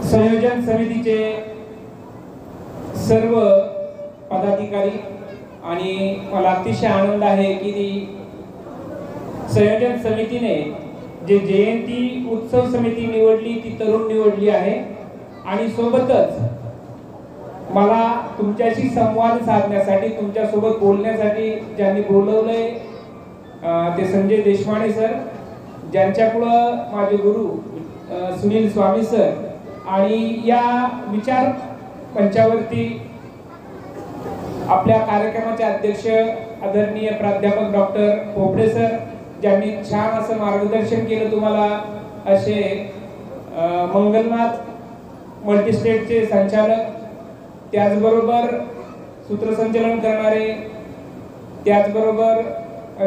संयोजन समितीचे सर्व पदाधिकारी आणि मला अतिशय आनंद आहे की संयोजन समितीने जे जयंती उत्सव समिती निवडली ती तरुण निवडली आहे आणि सोबतच मला तुमच्याशी संवाद साधण्यासाठी तुमच्यासोबत बोलण्यासाठी ज्यांनी बोलवले ते संजय देशमाने सर, ज्यांच्यापुढं माझे गुरु सुनील स्वामी सर आणि या विचार मंचावरती आपल्या कार्यक्रमाचे अध्यक्ष आदरणीय प्राध्यापक डॉक्टर पोपडे सर, ज्यांनी छान असं मार्गदर्शन केलं तुम्हाला, असे मंगलनाथ मल्टीस्टेटचे संचालक, त्याचबरोबर सूत्रसंचालन करणारे, त्याचबरोबर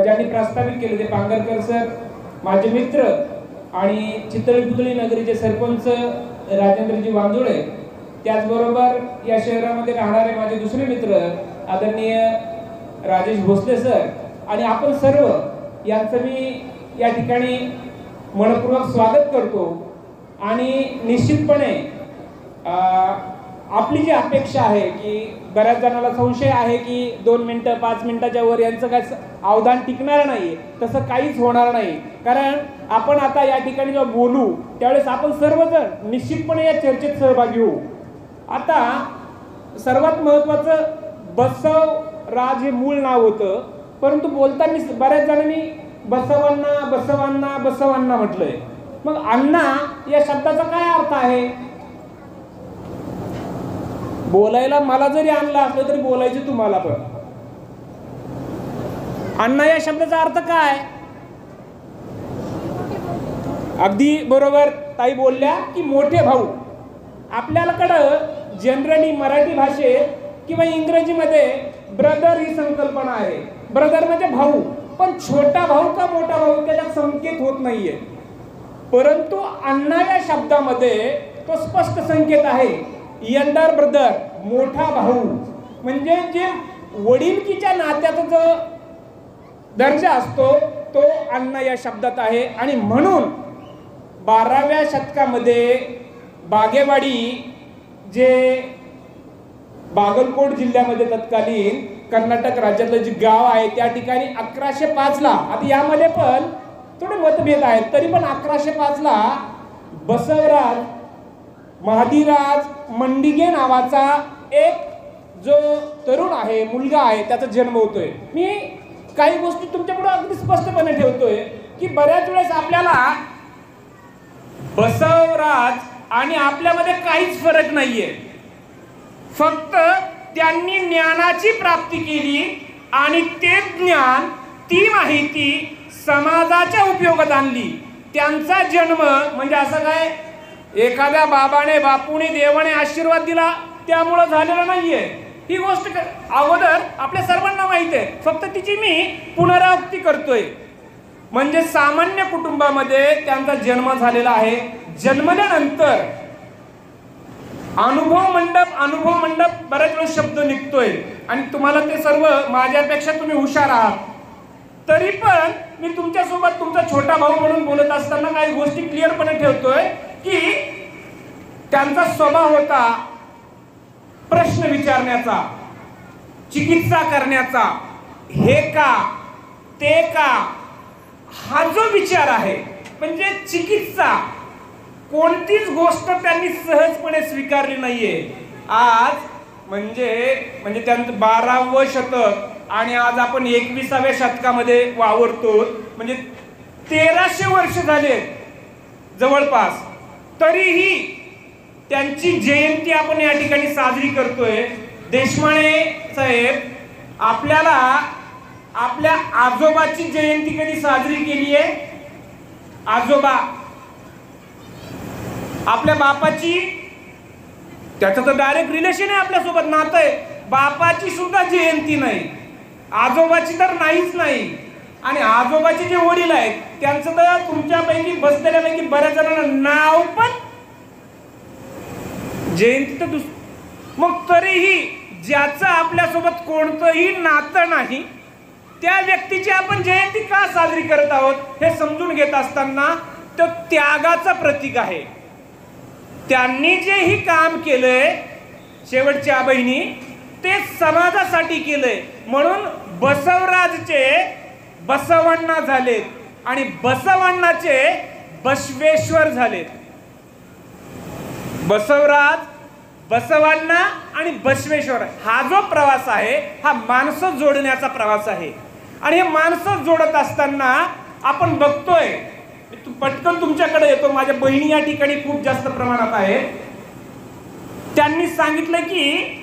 ज्यांनी प्रस्तावित केले ते पांगरकर सर, माझे मित्र आणि चितळी नगरीचे सरपंच राजेंद्रजी वांजुळे, त्याचबरोबर या शहरामध्ये राहणारे माझे दुसरे मित्र आदरणीय राजेश भोसले सर आणि आपण सर्व यांचं मी या ठिकाणी मनपूर्वक स्वागत करतो। आणि निश्चितपणे आपली जी अपेक्षा आहे की बऱ्याच जणांना संशय आहे की 2 मिनिटं 5 मिनिटाच्या वर यांचं काय अवधान टिकणार नाही, तसं काहीच होणार नाही। कारण आपण आता या ठिकाणी जेव्हा बोलू त्यावेळेस आपण सर्वजण निश्चितपणे या चर्चेत सहभागी होऊ। आता सर्वात महत्त्वाचं बसवराज हे मूळ नाव होतं, परंतु बोलताना बऱ्याच जणांनी बसवांना बसवांना बसवांना म्हटलंय। मग अण्णा या शब्दाचा काय अर्थ आहे? बोलायला मला जरी आणलं असलं तरी बोलायचे तुम्हाला पण। अण्णा या शब्दाचा अर्थ काय? अगदी बरोबर ताई बोलल्या की मोठे भाऊ। आपल्याकडं जनरली मराठी भाषेत किंवा इंग्रजीमध्ये ब्रदर ही संकल्पना आहे। ब्रदर म्हणजे भाऊ, पण छोटा भाऊ का मोठा भाऊ त्याच्यात संकेत होत नाहीये। परंतु अण्णा या शब्दामध्ये तो स्पष्ट संकेत आहे, यंगर ब्रदर, मोठा भाऊ, म्हणजे जे वडिलकीच्या नात्याचा जो दर्जा असतो तो अण्णा या शब्दात आहे। आणि म्हणून 12व्या शतकामध्ये बागेवाडी जे बागलकोट जिल्ह्यामध्ये तत्कालीन कर्नाटक राज्यातलं जे गाव आहे त्या ठिकाणी 1105 ला, आता यामध्ये पण थोडे मतभेद आहेत, तरी पण 1105 ला बसवराज महादीराज मंडिगे नावाचा एक जो तरुण आहे, मुलगा आहे, त्याचा जन्म होतोय। मी काही गोष्टी तुमच्यापुढे अगदी स्पष्टपणे ठेवतोय की बऱ्याच वेळेस आपल्याला बसवराज आणि आपल्यामध्ये काहीच फरक नाहीये, फक्त त्यांनी ज्ञानाची प्राप्ती केली आणि ते ज्ञान, ती माहिती समाजाच्या उपयोगात आणली। त्यांचा जन्म म्हणजे असं काय एखाद्या बापूने देवाने आशीर्वाद दिला त्यामुळे झालेला नाहीये, ही गोष्ट अगोदर आपल्या सर्वांना माहिती आहे, फक्त तिची मी पुनरावृत्ती करतोय। म्हणजे सामान्य कुटुंबामध्ये त्यांचा जन्म झालेला आहे। जन्मल्यानंतर अनुभव मंडप बऱ्याच वेळेस शब्द निघतोय आणि तुम्हाला ते सर्व माझ्यापेक्षा तुम्ही हुशार आहात, तरी पण मी तुमच्यासोबत तुमचा छोटा भाऊ म्हणून बोलत असताना काही गोष्टी क्लिअरपणे ठेवतोय की त्यांचा स्वभाव होता प्रश्न विचारण्याचा, चिकित्सा करण्याचा, हे का ते का, हा जो विचार आहे, म्हणजे चिकित्सा कोणतीच गोष्ट त्यांनी सहजपणे स्वीकारली नाहीये। आज म्हणजे त्यांचं 12वं शतक आणि आज आपण 21व्या शतकामध्ये वावरतो, म्हणजे 1300 वर्ष झाले जवळपास, तरीही त्यांची जयंती आपण या ठिकाणी साजरी करतोय। देशमाने साहेब, आपल्याला आपल्या आजोबाची जयंती कधी साजरी केली आहे? आजोबा, आपल्या बापाची, त्याचं तर डायरेक्ट रिलेशन आहे आपल्यासोबत, नातं आहे, बापाची सुद्धा जयंती नाही, आजोबाची तर नाहीच नाही। आणि आजोबाचे जे वडील आहेत त्यांचं तर तुमच्यापैकी बसलेल्यापैकी बऱ्याच जणांना नाव पण जयंती तर मग तरीही ज्याचं आपल्यासोबत कोणतंही नातं नाही त्या व्यक्तीची आपण जयंती का साजरी करत आहोत हे समजून घेत असताना तो त्यागाचं प्रतीक आहे। त्यांनी जेही काम केलंय शेवटच्या बहिणी ते समाजासाठी केलंय, म्हणून बसवराजचे बसवण्णा झालेत आणि बसवण्णाचे बसवेश्वर झालेत. बसवराज, बसवण्णा आणि बसवेश्वर हा जो प्रवास आहे हा माणसं जोडण्याचा प्रवास आहे. आणि हे माणसं जोडत असताना आपण बघतोय, पटकन तुमच्याकडे येतो, माझ्या बहिणी या ठिकाणी खूप जास्त प्रमाणात आहेत. त्यांनी सांगितलं की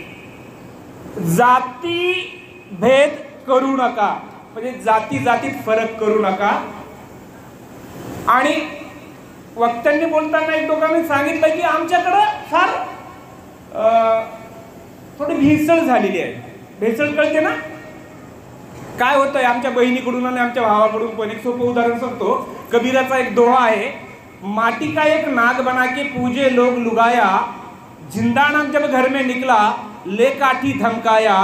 जाती भेद करू नका, म्हणजे जाती जातीत फरक करू नका. आणि वक्त्यांनी बोलताना एक दोघांनी सांगितलं की आमच्याकडं फार थोडी भेसळ झालेली आहे. भेसळ कळते ना काय होतंय आमच्या बहिणीकडून आणि आमच्या भावाकडून पण. एक सोपं उदाहरण सांगतो. कबीराचा एक दोहा आहे, माटी का एक नाग बना के पूजे लोग लुगाया, जिंदा नाम जब घर में निकला ले काठी धमकाया,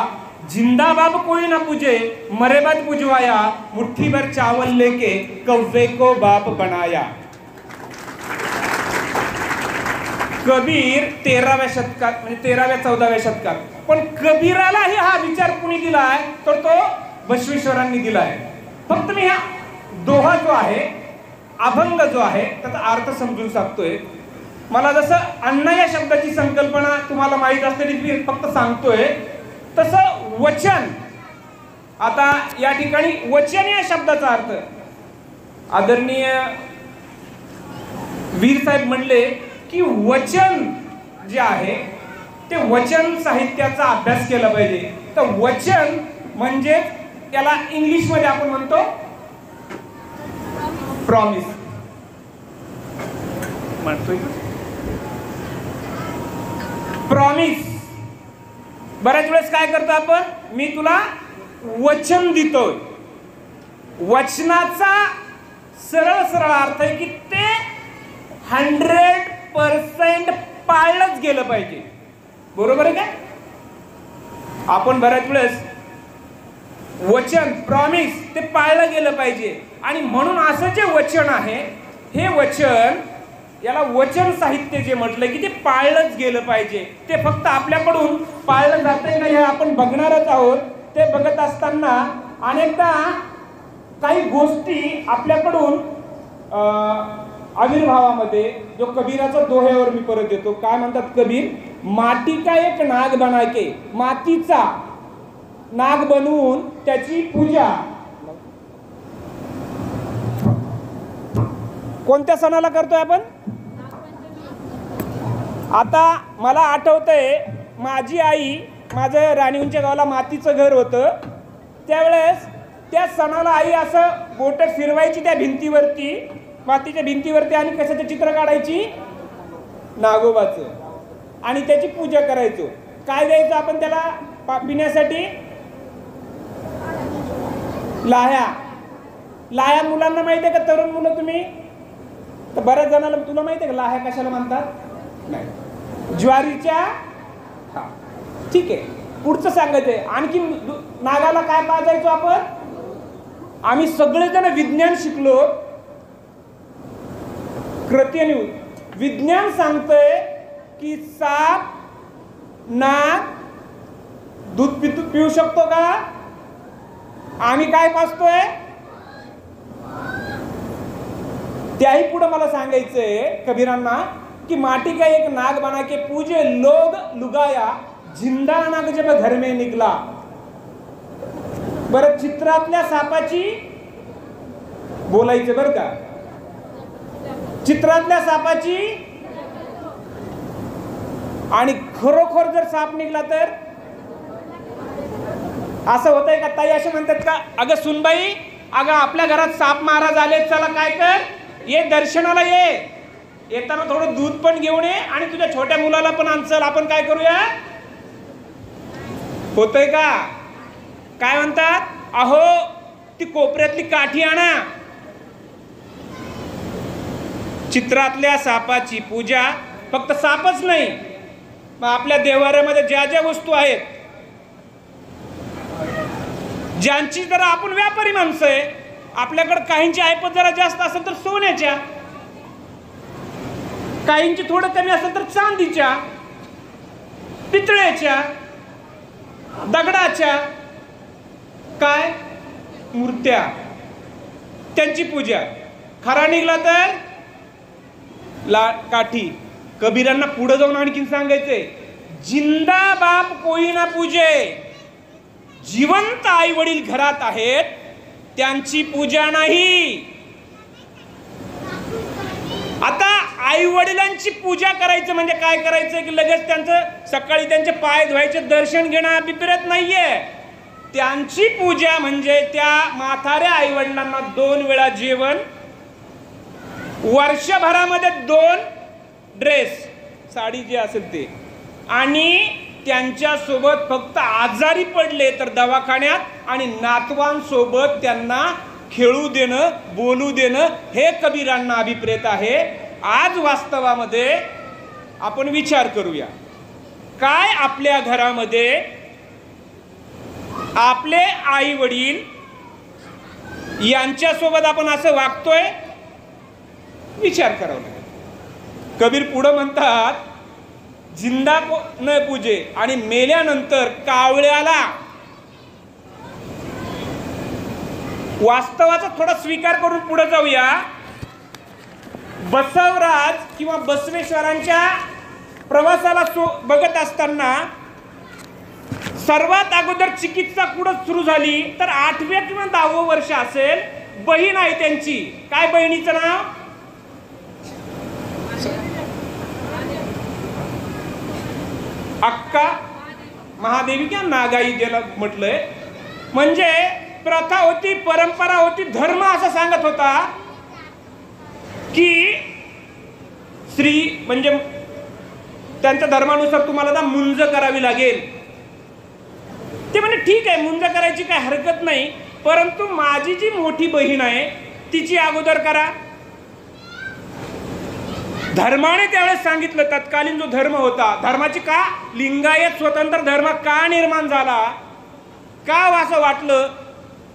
जिंदा बाप कोई ना पूजे मरे बाद पुजवाया, मुट्ठी भर चावल लेके कव्वे को बाप बनाया. कबीर 13व्या शतकात, म्हणजे 13व्या-14व्या शतकात. पण कबीरालाही हा विचार कुणी दिलाय तर तो बसवेश्वरांनी दिलाय. फक्त मी हा दोहा जो आहे, अभंग जो आहे त्याचा अर्थ समजून सांगतोय. मला जसं अण्णा या शब्दाची संकल्पना तुम्हाला माहित असलेली मी फक्त सांगतोय, तसं वचन. आता या ठिकाणी वचन या शब्दाचा अर्थ आदरणीय वीर साहेब म्हणले की वचन जे आहे ते वचन साहित्याचा अभ्यास केला पाहिजे. तर वचन म्हणजे त्याला इंग्लिश मध्ये आपण म्हणतो प्रॉमिस. म्हणतोय प्रॉमिस. बऱ्याच वेळेस काय करतो आपण, मी तुला वचन देतोय. वचनाचा सरळ सरळ अर्थ आहे की ते 100% पाळलंच गेलं पाहिजे. बरोबर आहे का? आपण बऱ्याच वेळेस वचन प्रॉमिस ते पाळलं गेलं पाहिजे. आणि म्हणून असं जे वचन आहे हे वचन, याला वचन साहित्य जे म्हटलं की ते पाळलंच गेलं पाहिजे. ते फक्त आपल्याकडून पाळलं जातंय का हे आपण बघणारच आहोत. ते बघत असताना अनेकदा काही गोष्टी आपल्याकडून आविर्भावामध्ये, जो कबीराचा दोह्यावर मी परत येतो, काय म्हणतात कबीर, माटी का एक नाग बना के, मातीचा नाग बनवून त्याची पूजा. कोणत्या सणाला करतोय आपण? आता मला आठवतंय, माझी आई, माझं राणीच्या गावाला मातीचं घर होतं, त्यावेळेस त्या सणाला आई असं बोट फिरवायची त्या भिंतीवरती, मातीच्या भिंतीवरती, आणि कशाचं चित्र काढायची, नागोबाचं, आणि त्याची पूजा करायचो. काय द्यायचं आपण त्याला पिण्यासाठी? लाह्या. लाह्या मुलांना माहिती आहे का? तरुण मुलं तुम्ही, तर बऱ्याच जणांना तुला माहिती आहे का लाह्या कशाला म्हणतात? नाही. ज्वारीच्या. हा ठीक आहे, पुढचं सांगायचंय. आणखी नागाला काय पाजायचो आपण? आम्ही सगळेजण विज्ञान शिकलो, कृतीने विज्ञान सांगतंय की साप, नाग दूध पिऊ शकतो का? आम्ही काय पाजतोय? त्याही पुढे मला सांगायचंय कबीरांना कि माटी का एक नाग बना के पूजे लोग लुगाया, जिंदा नाग जब घर में निकला. बरं, चित्रातल्या सापाची बोलायचं बरं का, चित्रातल्या सापाची. आणि खरोखर जर साप निघला तर असं होतंय का? ताई असे म्हणतात का, अगं सुनबाई, अगं आपल्या घरात साप महाराज आले, चला काय कर, ये दर्शनाला ये, येताना थोडं दूध पण घेऊन ये आणि तुझ्या छोट्या मुलाला पण आण, चल आपण काय करूया. होतंय का? काय म्हणतात, अहो ती कोपऱ्यातली काठी आणा. चित्रातल्या सापाची पूजा. फक्त सापच नाही, मग आपल्या देवाऱ्यामध्ये ज्या ज्या वस्तू आहेत, ज्यांची जरा आपण व्यापारी माणसं आहे, आपल्याकडे काहींची ऐपत जरा जास्त असेल तर सोन्याच्या, काहींची थोडं कमी असेल तर चांदीच्या, पितळेच्या, दगडाच्या काय मूर्त्या, त्यांची पूजा. खरा निघला तर काठी. कबीरांना पुढे जाऊन आणखीन सांगायचंय, जिंदा बाप कोई ना पूजे. जिवंत आई वडील घरात आहेत त्यांची पूजा नाही. आता आई वडिलांची पूजा करायचं म्हणजे काय करायचं की लगेच त्यांचं सकाळी त्यांचे पाय धुवायचे, दर्शन घेणं अभिप्रेत नाहीये. त्यांची पूजा म्हणजे त्या म्हाताऱ्या आई वडिलांना 2 वेळा जेवण, वर्षभरामध्ये 2 ड्रेस, साडी जे असेल ते, आणि त्यांच्या सोबत फक्त आजारी पडले तर दवाखान्यात, आणि नातवांसोबत त्यांना खेळू देणं, बोलू देणं, हे कबीरांना अभिप्रेत आहे. आज वास्तवामध्ये आपण विचार करूया, काय आपल्या घरामध्ये आपले आई वडील यांच्यासोबत आपण असं वागतोय? विचार करावा लागेल. कबीर पुढे म्हणतात, जिंदा न पूजे, आणि मेल्यानंतर कावळ्याला. वास्तवाचा थोडा स्वीकार करून पुढे जाऊया. बसवराज किंवा बसवेश्वरांच्या प्रवासाला बघत असताना सर्वात अगोदर चिकित्सा कुठं सुरू झाली तर 8व्या किंवा 10वं वर्ष असेल. बहीण आहे त्यांची. काय बहिणीचं नाव? अक्का महादेवी किंवा नागाई ज्याला म्हटलंय. म्हणजे प्रथा होती, परंपरा होती, धर्म असं सांगत होता की स्त्री म्हणजे त्यांच्या धर्मानुसार तुम्हाला मुंज करावी लागेल. ते म्हणजे ठीक आहे, मुंज करायची काय हरकत नाही, परंतु माझी जी मोठी बहीण आहे तिची अगोदर करा. धर्माने त्यावेळेस सांगितलं. तत्कालीन जो धर्म होता, धर्माची का लिंगायत स्वतंत्र धर्म का निर्माण झाला, का असं वाटलं,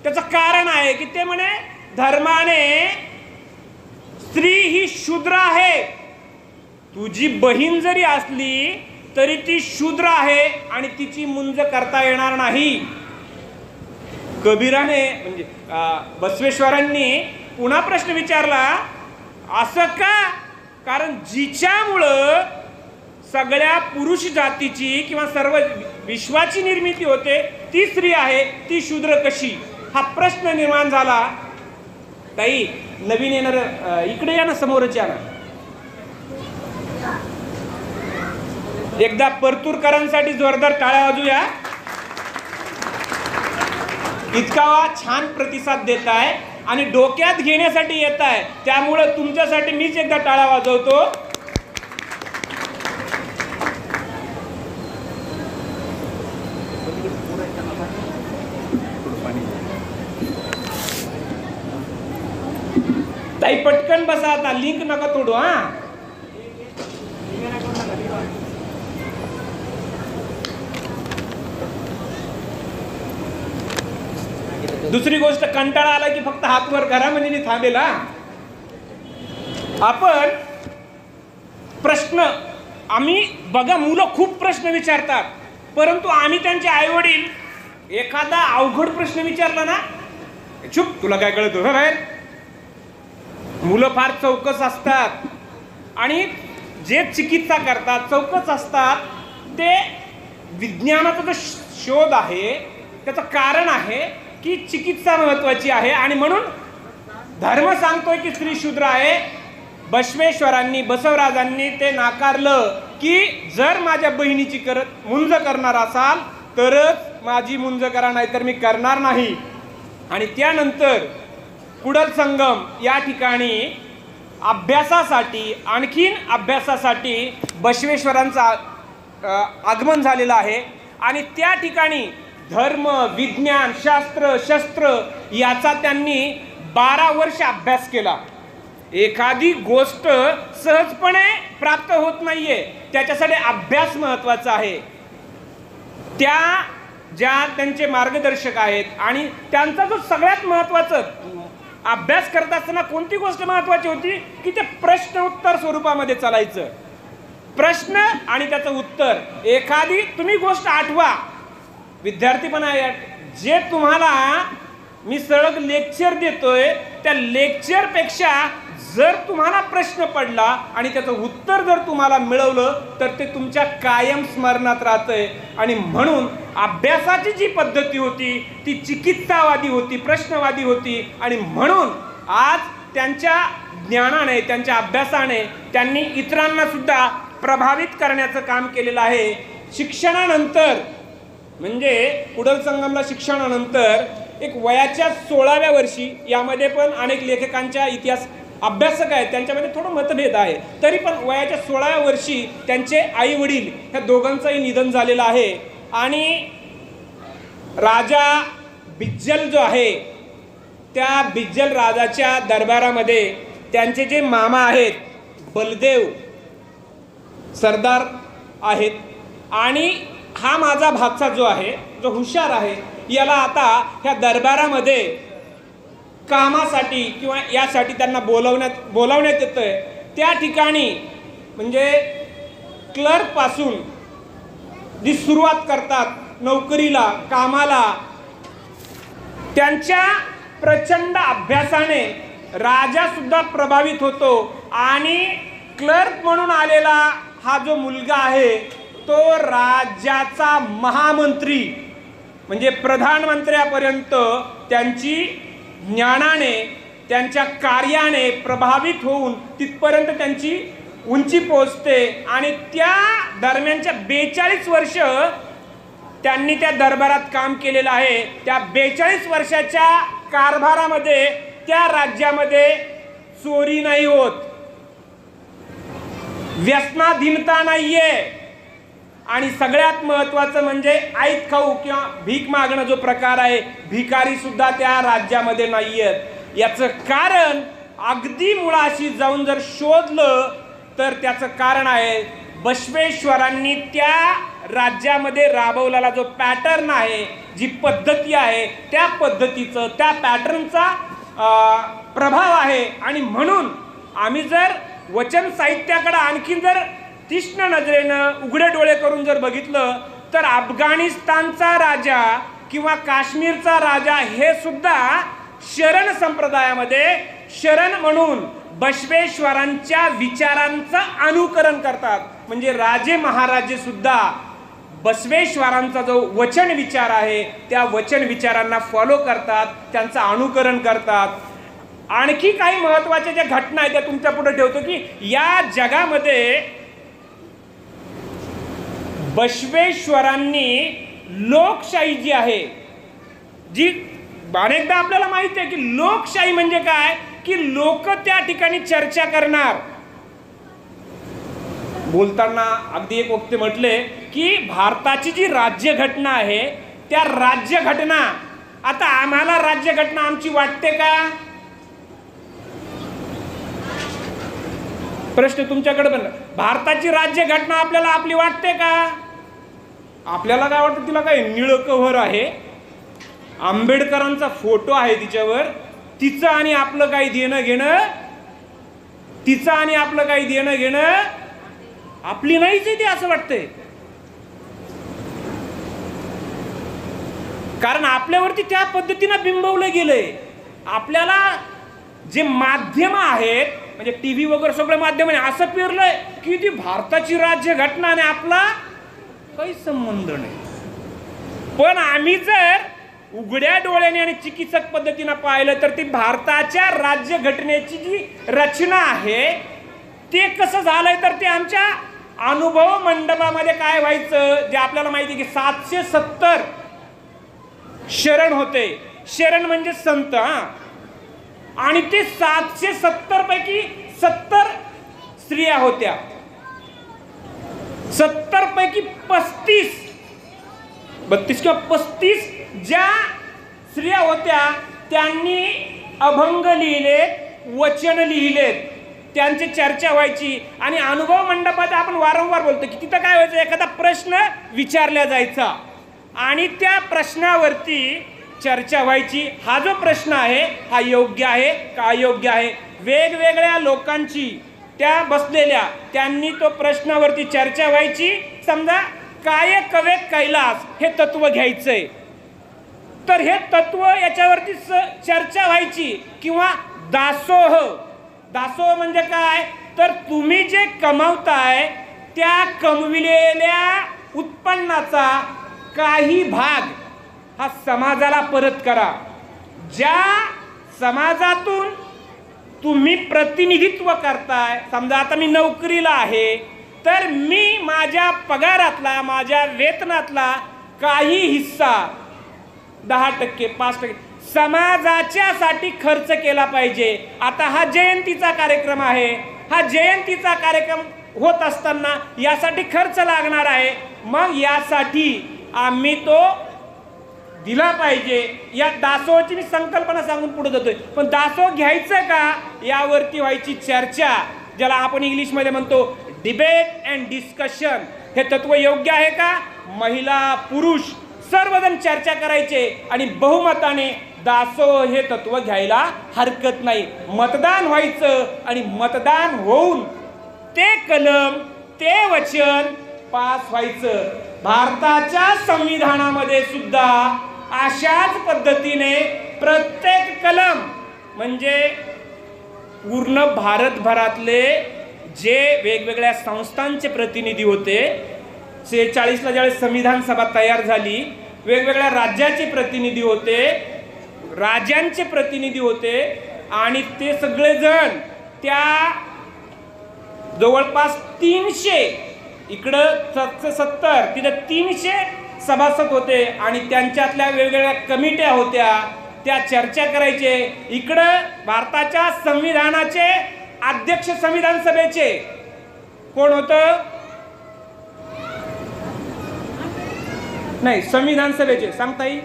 त्याचं कारण आहे की ते म्हणे धर्माने स्त्री ही शूद्र आहे. तुझी बहीण जरी असली तरी ती शूद्र आहे आणि तिची मुंज करता येणार नाही. कबीराने म्हणजे बसवेश्वरांनी पुन्हा प्रश्न विचारला, असं का? कारण जिच्यामुळं सगळ्या पुरुष जातीची किंवा सर्व विश्वाची निर्मिती होते ती स्त्री आहे, ती शूद्र कशी? हा प्रश्न निर्माण झाला. ताई नवीन येणार इकडे या ना, समोरच या ना. एकदा परतूरकरांसाठी जोरदार टाळ्या वाजूया. इतका छान प्रतिसाद देत आहे आणि डोक्यात घेण्यासाठी येत आहे, त्यामुळे तुमच्यासाठी मीच एकदा टाळ्या वाजवतो. ताई पटकन बसा, आता लिंक नका तोडू. हा दुसरी गोष्ट, कंटाळा आला की फक्त हात वर करा म्हणजे मी थांबेला. आपण प्रश्न, आम्ही बघा मुलं खूप प्रश्न विचारतात, परंतु आम्ही त्यांचे आई वडील एखादा अवघड प्रश्न विचारला ना, चुप तुला काय कळत बाहेर. मुलं फार चौकस असतात आणि जे चिकित्सा करतात चौकस असतात. ते विज्ञानाचा जो शोध आहे त्याचं कारण आहे की चिकित्सा महत्वाची आहे आणि म्हणून धर्म सांगतोय की स्त्री शूद्र आहे. बसवेश्वरांनी, बसवराजांनी ते नाकारलं की जर माझ्या बहिणीची मुंज करणार असाल तरच माझी मुंज करा, नाही तर मी करणार नाही. आणि त्यानंतर कुडल संगम या ठिकाणी अभ्यासासाठी, आणखीन अभ्यासासाठी बसवेश्वरांचं आगमन झालेलं आहे. आणि त्या ठिकाणी धर्म, विज्ञान, शास्त्र, शस्त्र याचा त्यांनी 12 वर्ष अभ्यास केला. एखादी गोष्ट सहजपणे प्राप्त होत नाहीये, त्याच्यासाठी अभ्यास महत्वाचा आहे. त्या ज्या त्यांचे मार्गदर्शक आहेत आणि त्यांचा जो सगळ्यात महत्वाचं अभ्यास करत असताना कोणती गोष्ट महत्वाची होती की ते प्रश्न उत्तर स्वरूपामध्ये चालायचं. प्रश्न आणि त्याचं उत्तर. एखादी तुम्ही गोष्ट आठवा, विद्यार्थी पण आहे, जे तुम्हाला मी सलग लेक्चर देतोय त्या लेक्चरपेक्षा जर तुम्हाला प्रश्न पडला आणि त्याचं उत्तर जर तुम्हाला मिळवलं तर ते तुमच्या कायम स्मरणात राहतंय. आणि म्हणून अभ्यासाची जी पद्धती होती ती चिकित्सावादी होती, प्रश्नवादी होती. आणि म्हणून आज त्यांच्या ज्ञानाने, त्यांच्या अभ्यासाने त्यांनी इतरांना सुद्धा प्रभावित करण्याचं काम केलेलं आहे. शिक्षणानंतर म्हणजे कुडल संगमला शिक्षणानंतर एक वयाच्या 16व्या वर्षी, यामध्ये पण अनेक लेखकांच्या इतिहास अभ्यासक आहेत त्यांच्यामध्ये थोडं मतभेद आहे, तरी पण वयाच्या 16व्या वर्षी त्यांचे आई वडील ह्या दोघांचंही निधन झालेलं आहे. आणि राजा बिज्जल जो आहे त्या बिज्जल राजाच्या दरबारामध्ये त्यांचे जे मामा आहेत बलदेव सरदार आहेत. आणि हा माझा भाचा जो आहे, जो हुशार आहे, याला आता ह्या दरबारामध्ये कामासाठी किंवा यासाठी त्यांना बोलावण्यात येतंय. त्या ठिकाणी म्हणजे क्लर्क पासून जी सुरुवात करतात नोकरीला, कामाला, त्यांच्या प्रचंड अभ्यासाने राजा सुद्धा प्रभावित होतो. आणि क्लर्क म्हणून आलेला हा जो मुलगा आहे तो राज्याचा महामंत्री म्हणजे प्रधानमंत्र्यापर्यंत त्यांची ज्ञानाने, त्यांच्या कार्याने प्रभावित होऊन तिथपर्यंत त्यांची उंची पोहोचते. आणि त्या दरम्यानच्या 42 वर्ष त्यांनी त्या दरबारात काम केलेलं आहे. त्या 42 वर्षाच्या कारभारामध्ये त्या राज्यामध्ये चोरी नाही होत, व्यसनाधीनता नाहीये, आणि सगळ्यात महत्त्वाचं म्हणजे ऐत खाऊ किंवा भीक मागणं जो प्रकार आहे, भिकारी सुद्धा त्या राज्यामध्ये नाहीयेत. याचं कारण अगदी मुळाशी जाऊन जर शोधलं तर त्याचं कारण आहे बसवेश्वरांनी त्या राज्यामध्ये राबवलेला जो पॅटर्न आहे, जी पद्धती आहे, त्या पद्धतीचं, त्या पॅटर्नचा प्रभाव आहे. आणि म्हणून आम्ही जर वचन साहित्याकडे आणखीन जर तीक्ष्ण नजरेनं उघडे डोळे करून जर बघितलं तर अफगाणिस्तानचा राजा किंवा काश्मीरचा राजा हे सुद्धा शरण संप्रदायामध्ये शरण म्हणून बसवेश्वरांच्या विचारांचं अनुकरण करतात. म्हणजे राजे महाराजे सुद्धा बसवेश्वरांचा जो वचन विचार आहे त्या वचन विचारांना फॉलो करतात, त्यांचं अनुकरण करतात. आणखी काही महत्त्वाच्या ज्या घटना आहेत त्या तुमच्या पुढे ठेवतो की या जगामध्ये बसवेश्वरांनी लोकशाही जी आहे, जी अनेकदा आपल्याला माहिती आहे की लोकशाही म्हणजे काय, की लोक त्या ठिकाणी चर्चा करणार. बोलताना अगदी एक वक्ते म्हटले की भारताची जी राज्यघटना आहे त्या राज्यघटना, आता आम्हाला राज्यघटना आमची वाटते का? प्रश्न तुमच्याकडे पण, भारताची राज्यघटना आपल्याला आपली वाटते का? आपल्याला काय वाटतं? तिला काय निळं कव्हर आहे, आंबेडकरांचा फोटो आहे तिच्यावर, तिचं आणि आपलं काही देणं घेणं, तिचं आणि आपलं काही देणं घेणं आपली नाहीच आहे ते, असं वाटतंय. कारण आपल्यावरती त्या पद्धतीनं बिंबवलं गेलंय. आपल्याला जे माध्यम आहेत म्हणजे टीव्ही वगैरे सगळे माध्यम आहे, असं पेरलंय की ती भारताची राज्यघटना आणि आपला काही संबंध नाही. पण आम्ही जर उघड्या डोळ्याने आणि चिकित्सक पद्धतीने पाहिलं तर ती भारताच्या राज्यघटनेची जी रचना आहे ते कसं झालंय तर ते आमच्या अनुभव मंडपामध्ये काय व्हायचं, जे आपल्याला माहिती की 770 शरण होते. शरण म्हणजे संत. आणि ते 770 पैकी 70 स्त्रिया होत्या. 70 पैकी 32 किंवा 35 ज्या स्त्रिया होत्या त्यांनी अभंग लिहिलेत, वचन लिहिलेत, त्यांची चर्चा व्हायची. आणि अनुभव मंडपात आपण वारंवार बोलतो की तिथं काय व्हायचं, एखादा प्रश्न विचारला जायचा आणि त्या प्रश्नावरती चर्चा व्हायची, हा जो प्रश्न आहे हा योग्य आहे का अयोग्य आहे? वेगवेगळ्या लोकांची त्या बसलेल्या त्यांनी तो प्रश्नावरती चर्चा व्हायची. समजा काय कवे कैलास हे तत्व घ्यायचंय, तर हे तत्व याच्यावरती चर्चा व्हायची. किंवा दासोह, दासोह म्हणजे काय? तर तुम्ही जे कमावताय त्या कमविलेल्या उत्पन्नाचा काही भाग हा समाजाला परत करा. ज्या समाजातून तुम्ही प्रतिनिधित्व करताय, समजा आता मी नोकरीला आहे, तर मी माझ्या पगारातला, माझ्या वेतनातला काही हिस्सा 10%, 5% समाजाच्यासाठी खर्च केला पाहिजे. आता हा जयंतीचा कार्यक्रम आहे, हा जयंतीचा कार्यक्रम होत असताना यासाठी खर्च लागणार आहे, मग यासाठी आम्ही तो दिला पाहिजे. या दासोची मी संकल्पना सांगून पुढे जातोय. पण दासो घ्यायचं का यावरती व्हायची चर्चा, ज्याला आपण इंग्लिशमध्ये म्हणतो डिबेट अँड डिस्कशन. हे तत्व योग्य आहे का? महिला पुरुष सर्वजण चर्चा करायचे आणि बहुमताने दासो हे तत्व घ्यायला हरकत नाही. मतदान व्हायचं आणि मतदान होऊन ते कलम, ते वचन पास व्हायचं. भारताच्या संविधानामध्ये सुद्धा अशाच पद्धतीने प्रत्येक कलम, म्हणजे पूर्ण भारतभरातले जे वेगवेगळ्या संस्थांचे प्रतिनिधी होते, 46ला ज्यावेळेस संविधान सभा तयार झाली, वेगवेगळ्या राज्याचे प्रतिनिधी होते, राजांचे प्रतिनिधी होते, आणि ते सगळेजण त्या जवळपास 300, इकडं 70, तिथे 300 सभासद होते आणि त्यांच्यातल्या वेगवेगळ्या कमिट्या होत्या, त्या चर्चा करायचे. इकडं भारताच्या संविधानाचे अध्यक्ष संविधान सभेचे कोण होतं? नाही, संविधान सभेचे सांगता येईल?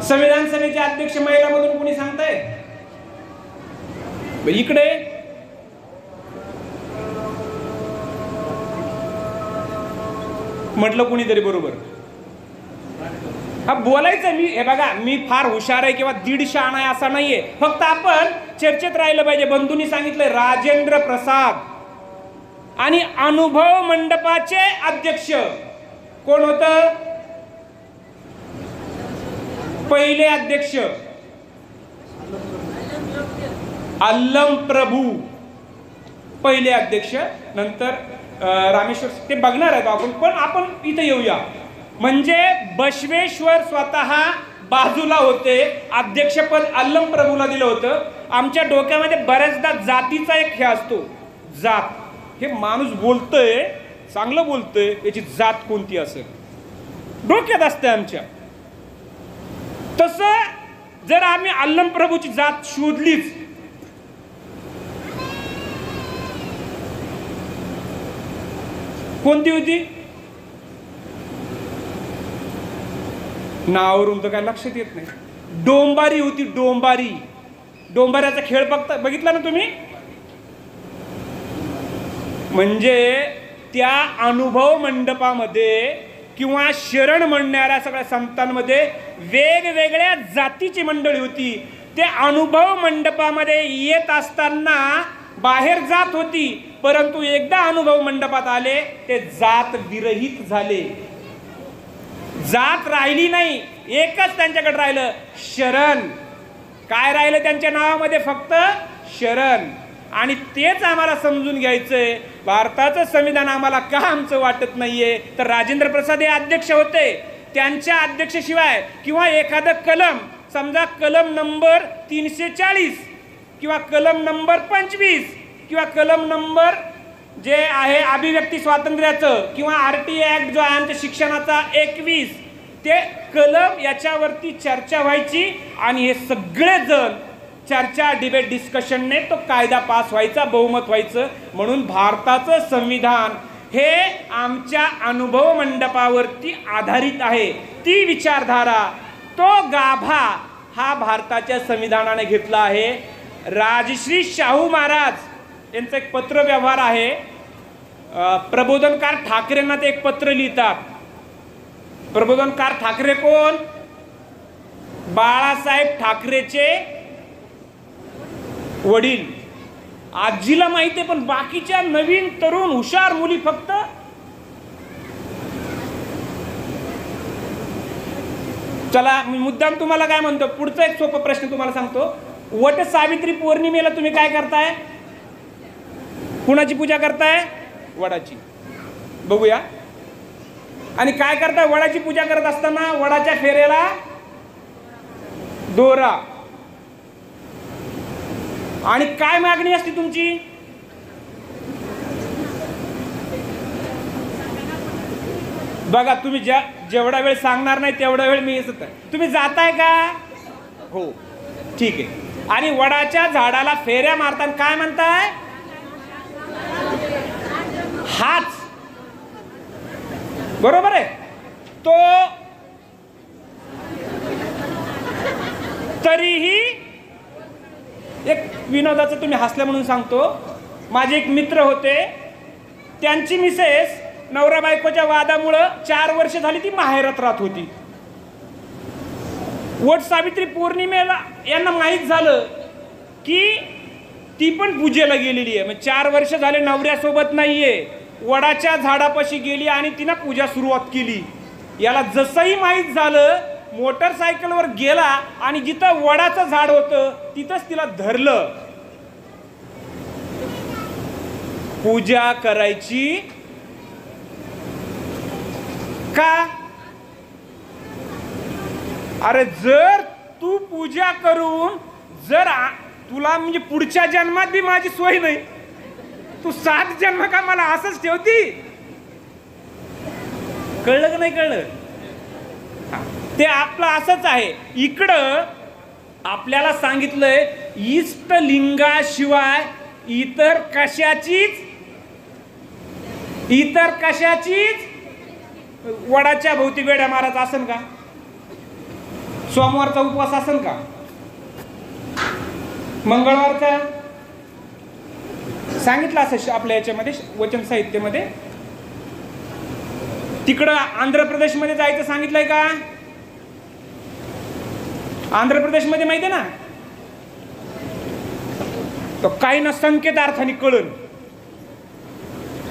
संविधान सभेचे अध्यक्ष महिलामधून कोणी सांगताय? इकडे म्हटलं कुणीतरी बरोबर. हा बोलायचं मी, हे बघा मी फार हुशार आहे किंवा 150 आणा आहे असा नाहीये, फक्त आपण चर्चेत राहिलं पाहिजे. बंधूंनी सांगितलंय राजेंद्र प्रसाद, आणि अनुभव मंडपाचे अध्यक्ष कोण होतं? पहिले अध्यक्ष अल्लम प्रभू, पहिले अध्यक्ष. नंतर रामेश्वर, ते बघणार आहेत आपण, पण आपण इथं येऊया. म्हणजे बसवेश्वर स्वतः बाजूला होते, अध्यक्षपद अल्लम प्रभूला दिलं होतं. आमच्या डोक्यामध्ये बऱ्याचदा जातीचा एक हे असतो, जात. हे माणूस बोलतोय, चांगलं बोलतोय, याची जात कोणती असेल डोक्यात असते आमच्या. तसं जर आम्ही अल्लम प्रभूची जात शोधलीच, कोणती होती? नावावरून तर काय लक्षात येत नाही. डोंबारी होती, डोंबारी. डोंबाऱ्याचा खेळ बघितला ना तुम्ही? म्हणजे त्या अनुभव मंडपामध्ये किंवा शरण म्हणणाऱ्या सगळ्या संतांमध्ये वेगवेगळ्या जातीची मंडळी होती. ते अनुभव मंडपामध्ये येत असताना बाहेर जात होती, परंतु एकदा अनुभव मंडपात आले ते जात विरहित झाले. जात राहिली नाही, एकच त्यांच्याकडे राहिलं, शरण. काय राहिलं त्यांच्या नावामध्ये? फक्त शरण. आणि तेच आम्हाला समजून घ्यायचंय. भारताचं संविधान आम्हाला का आमचं वाटत नाहीये? तर राजेंद्र प्रसाद हे अध्यक्ष होते, त्यांच्या अध्यक्षशिवाय किंवा एखादं कलम, समजा कलम नंबर 340 किंवा कलम नंबर 25 किंवा कलम नंबर जे आहे अभिव्यक्ती स्वातंत्र्याचं किंवा RT ऍक्ट जो आहे आमच्या शिक्षणाचा 21, ते कलम याच्यावरती चर्चा व्हायची आणि हे सगळेजण चर्चा, डिबेट, डिस्कशनने तो कायदा पास व्हायचा, बहुमत व्हायचं. म्हणून भारताचं संविधान हे आमच्या अनुभव मंडपावरती आधारित आहे. ती विचारधारा, तो गाभा हा भारताच्या संविधानाने घेतला आहे. राजश्री शाहू महाराज यांचं एक पत्र व्यवहार आहे. प्रबोधनकार ठाकरेंना ते एक पत्र लिहितात प्रबोधनकार ठाकरे कोण? बाळासाहेब ठाकरेचे वडील. आजीला माहिती आहे, पण बाकीच्या नवीन तरुण हुशार मुली फक्त चला मी मुद्दाम तुम्हाला काय म्हणतो, पुढचा एक सोपा प्रश्न तुम्हाला सांगतो. वट सावित्री पौर्णिमेला तुम्ही काय करताय? कुणाची पूजा करताय? वडाची. बघूया. आणि काय करताय? वडाची पूजा करत असताना वडाच्या फेऱ्याला दोरा. आणि काय मागणी असते तुमची? बघा, तुम्ही जेवढा वेळ सांगणार नाही तेवढा वेळ मी येत. तुम्ही जाताय का? हो, ठीक आहे. आणि वडाच्या झाडाला फेऱ्या मारताना काय म्हणताय? हाच. बरोबर आहे. तो तरीही एक विनोदाचं तुम्ही हसल्या म्हणून सांगतो. माझे एक मित्र होते, त्यांची मिसेस नवरा बायकोच्या वादामुळं 4 वर्ष झाली ती माहेरात राहत होती. वट सावित्री पौर्णिमेला यांना माहीत झालं की ती पण पूजेला गेलेली आहे. मग 4 वर्ष झाले नवऱ्यासोबत नाहीये. वडाच्या झाडापाशी गेली आणि तिनं पूजा सुरुवात केली. याला जसंही माहीत झालं, मोटरसायकलवर गेला आणि जिथं वडाचं झाड होतं तिथंच तिला धरलं. पूजा करायची का? अरे जर तू पूजा करून जर तुला म्हणजे पुढच्या जन्मात बी माझी सोय नाही, तू 7 जन्म का मला असंच ठेवती? कळलं का नाही कळलं? ते आपलं असंच आहे. इकडं आपल्याला सांगितलंय इष्टलिंगाशिवाय इतर कशाचीच वडाच्या भोवती वेड्या मारायचा असेल का? सोमवारचा उपवास असेल का? मंगळवारचा सांगितलं असं आपल्या याच्यामध्ये वचन साहित्यामध्ये. तिकडं आंध्र प्रदेशमध्ये जायचं सांगितलंय का? आंध्र प्रदेशमध्ये माहिती आहे ना, तो काही ना संकेत अर्थाने कळून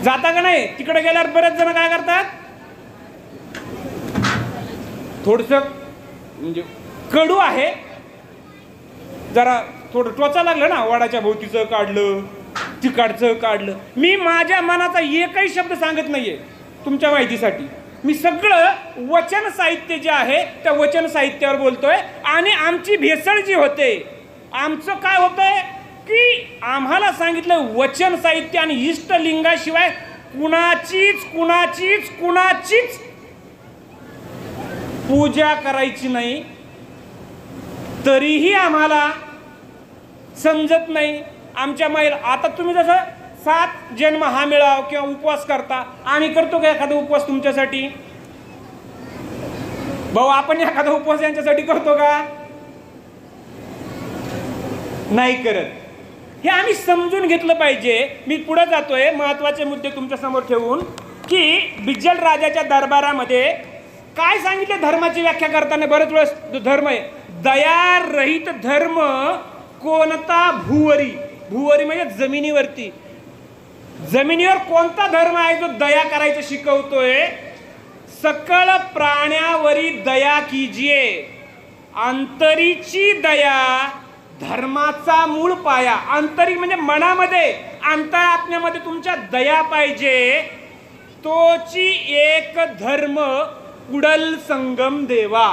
जाता का नाही? तिकडे गेल्यावर बरेच जण काय करतात, थोडस म्हणजे कडू आहे, जरा थोडं टोचा लागलं ना, वडाच्या भोवतीचं काढलं, तिकडचं काढलं. मी माझ्या मनाचा एकही शब्द सांगत नाहीये तुमच्या माहितीसाठी. मी सगळं वचन साहित्य जे आहे त्या वचन साहित्यावर बोलतोय. आणि आमची भेसळ जी होते, आमचं काय होतंय की आम्हाला सांगितलं वचन साहित्य आणि इष्टलिंगाशिवाय कुणाचीच पूजा करायची नाही. तरीही आम्हाला समजत नाही. आमच्या महिला, आता तुम्ही जसं 7 जन्म हा मिळाव किंवा उपवास करता, आम्ही करतो का एखादा उपवास तुमच्यासाठी? भाऊ, आपण एखादा उपवास यांच्यासाठी करतो का? नाही करत. हे आम्ही समजून घेतलं पाहिजे. मी पुढे जातोय महत्वाचे मुद्दे तुमच्या समोर ठेवून, की बिज्जल राजाच्या दरबारामध्ये काय सांगितलं धर्माची व्याख्या करताना. बरेच वेळेस धर्म आहे दयारहित धर्म कोणता? भूवरी म्हणजे जमिनीवरती. जमिनीवर कोणता धर्म आहे जो दया करायचं शिकवतोय? सकळ प्राण्यावरी दया कीजिए, अंतरीची दया धर्माचा मूळ पाया. अंतरी म्हणजे मनामध्ये, अंतरात्म्यामध्ये तुमच्या दया पाहिजे. तोची एक धर्म उडल संगम देवा.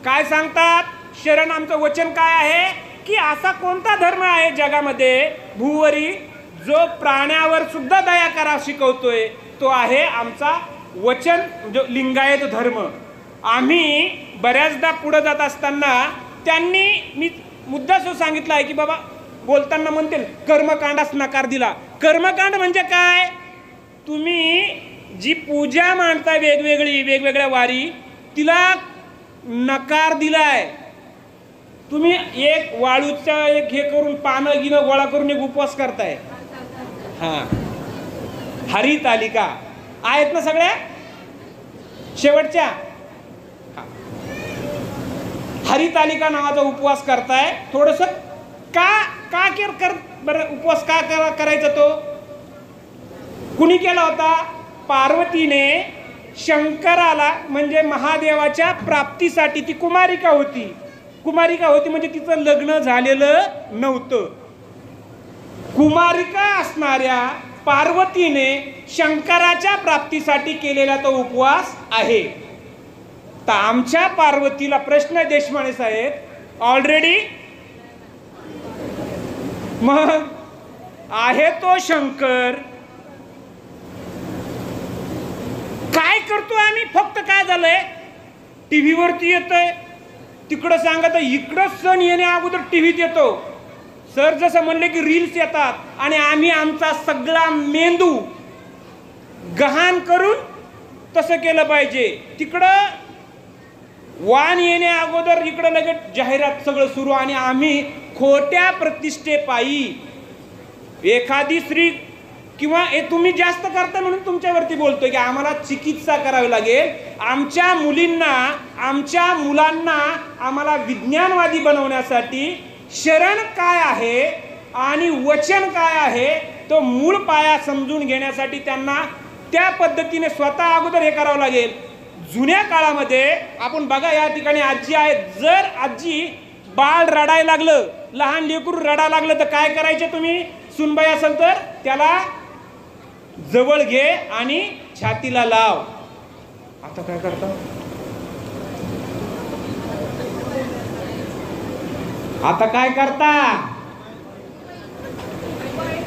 काय सांगतात शरण? आमचं वचन काय आहे की असा कोणता धर्म आहे जगामध्ये भूवरी जो प्राण्यावर सुद्धा दया करा शिकवतोय? तो आहे आमचा वचन, जो लिंगायत धर्म. आम्ही बऱ्याचदा पुढे जात असताना त्यांनी मी मुद्दा जो सांगितला आहे की बाबा बोलताना म्हणतील कर्मकांडास नकार दिला. कर्मकांड म्हणजे काय? तुम्ही जी पूजा मांडताय वेगवेगळ्या वारी, तिला नकार दिलाय. तुम्ही एक वाळूचा एक हे करून पानं गिनं गोळा करून एक उपवास करताय. हरितालिका आहेत ना सगळ्या शेवटच्या, हरितालिका नावाचा उपवास करताय. थोडंसं का का कर बरं उपवास का करायचा तो? कुणी केला होता? पार्वतीने शंकराला म्हणजे महादेवाच्या प्राप्तीसाठी. ती कुमारिका होती. कुमारिका होती म्हणजे तिचं लग्न झालेलं नव्हतं. कुमारिका असणाऱ्या पार्वतीने शंकराच्या प्राप्तीसाठी केलेला तो उपवास आहे. तर आमच्या पार्वतीला प्रश्न देशमाने साहेब ऑलरेडी मग आहे तो शंकर. काय करतो आम्ही? फक्त काय झालंय, टीव्हीवरती येतोय, तिकडं सांगत इकडं सण येण्या अगोदर टीव्हीत येतो. सर जसं म्हणले की रील्स येतात आणि आम्ही आमचा सगळा मेंदू गहाण करून तसं केलं पाहिजे. तिकडं वाण येण्या अगोदर इकडं लगेच जाहिरात सगळं सुरू. आणि आम्ही खोट्या प्रतिष्ठेपायी एखादी स्त्री किंवा तुम्ही जास्त करता म्हणून तुमच्यावरती बोलतोय की आम्हाला चिकित्सा करावी लागेल. आमच्या मुलींना आमच्या मुलांना आम्हाला विज्ञानवादी बनवण्यासाठी शरण काय आहे आणि वचन काय आहे तो मूळ पाया समजून घेण्यासाठी त्यांना त्या पद्धतीने स्वतः अगोदर हे करावं लागेल. जुन्या काळामध्ये आपण बघा या ठिकाणी आजी आहेत. जर आजी बाळ रडायला लागलं, लहान लेकरू रडायला लागलं तर काय करायचे तुम्ही? सुनबाई असेल तर त्याला जवळ घे आणि छातीला लाव. आता काय करता? आता काय करता?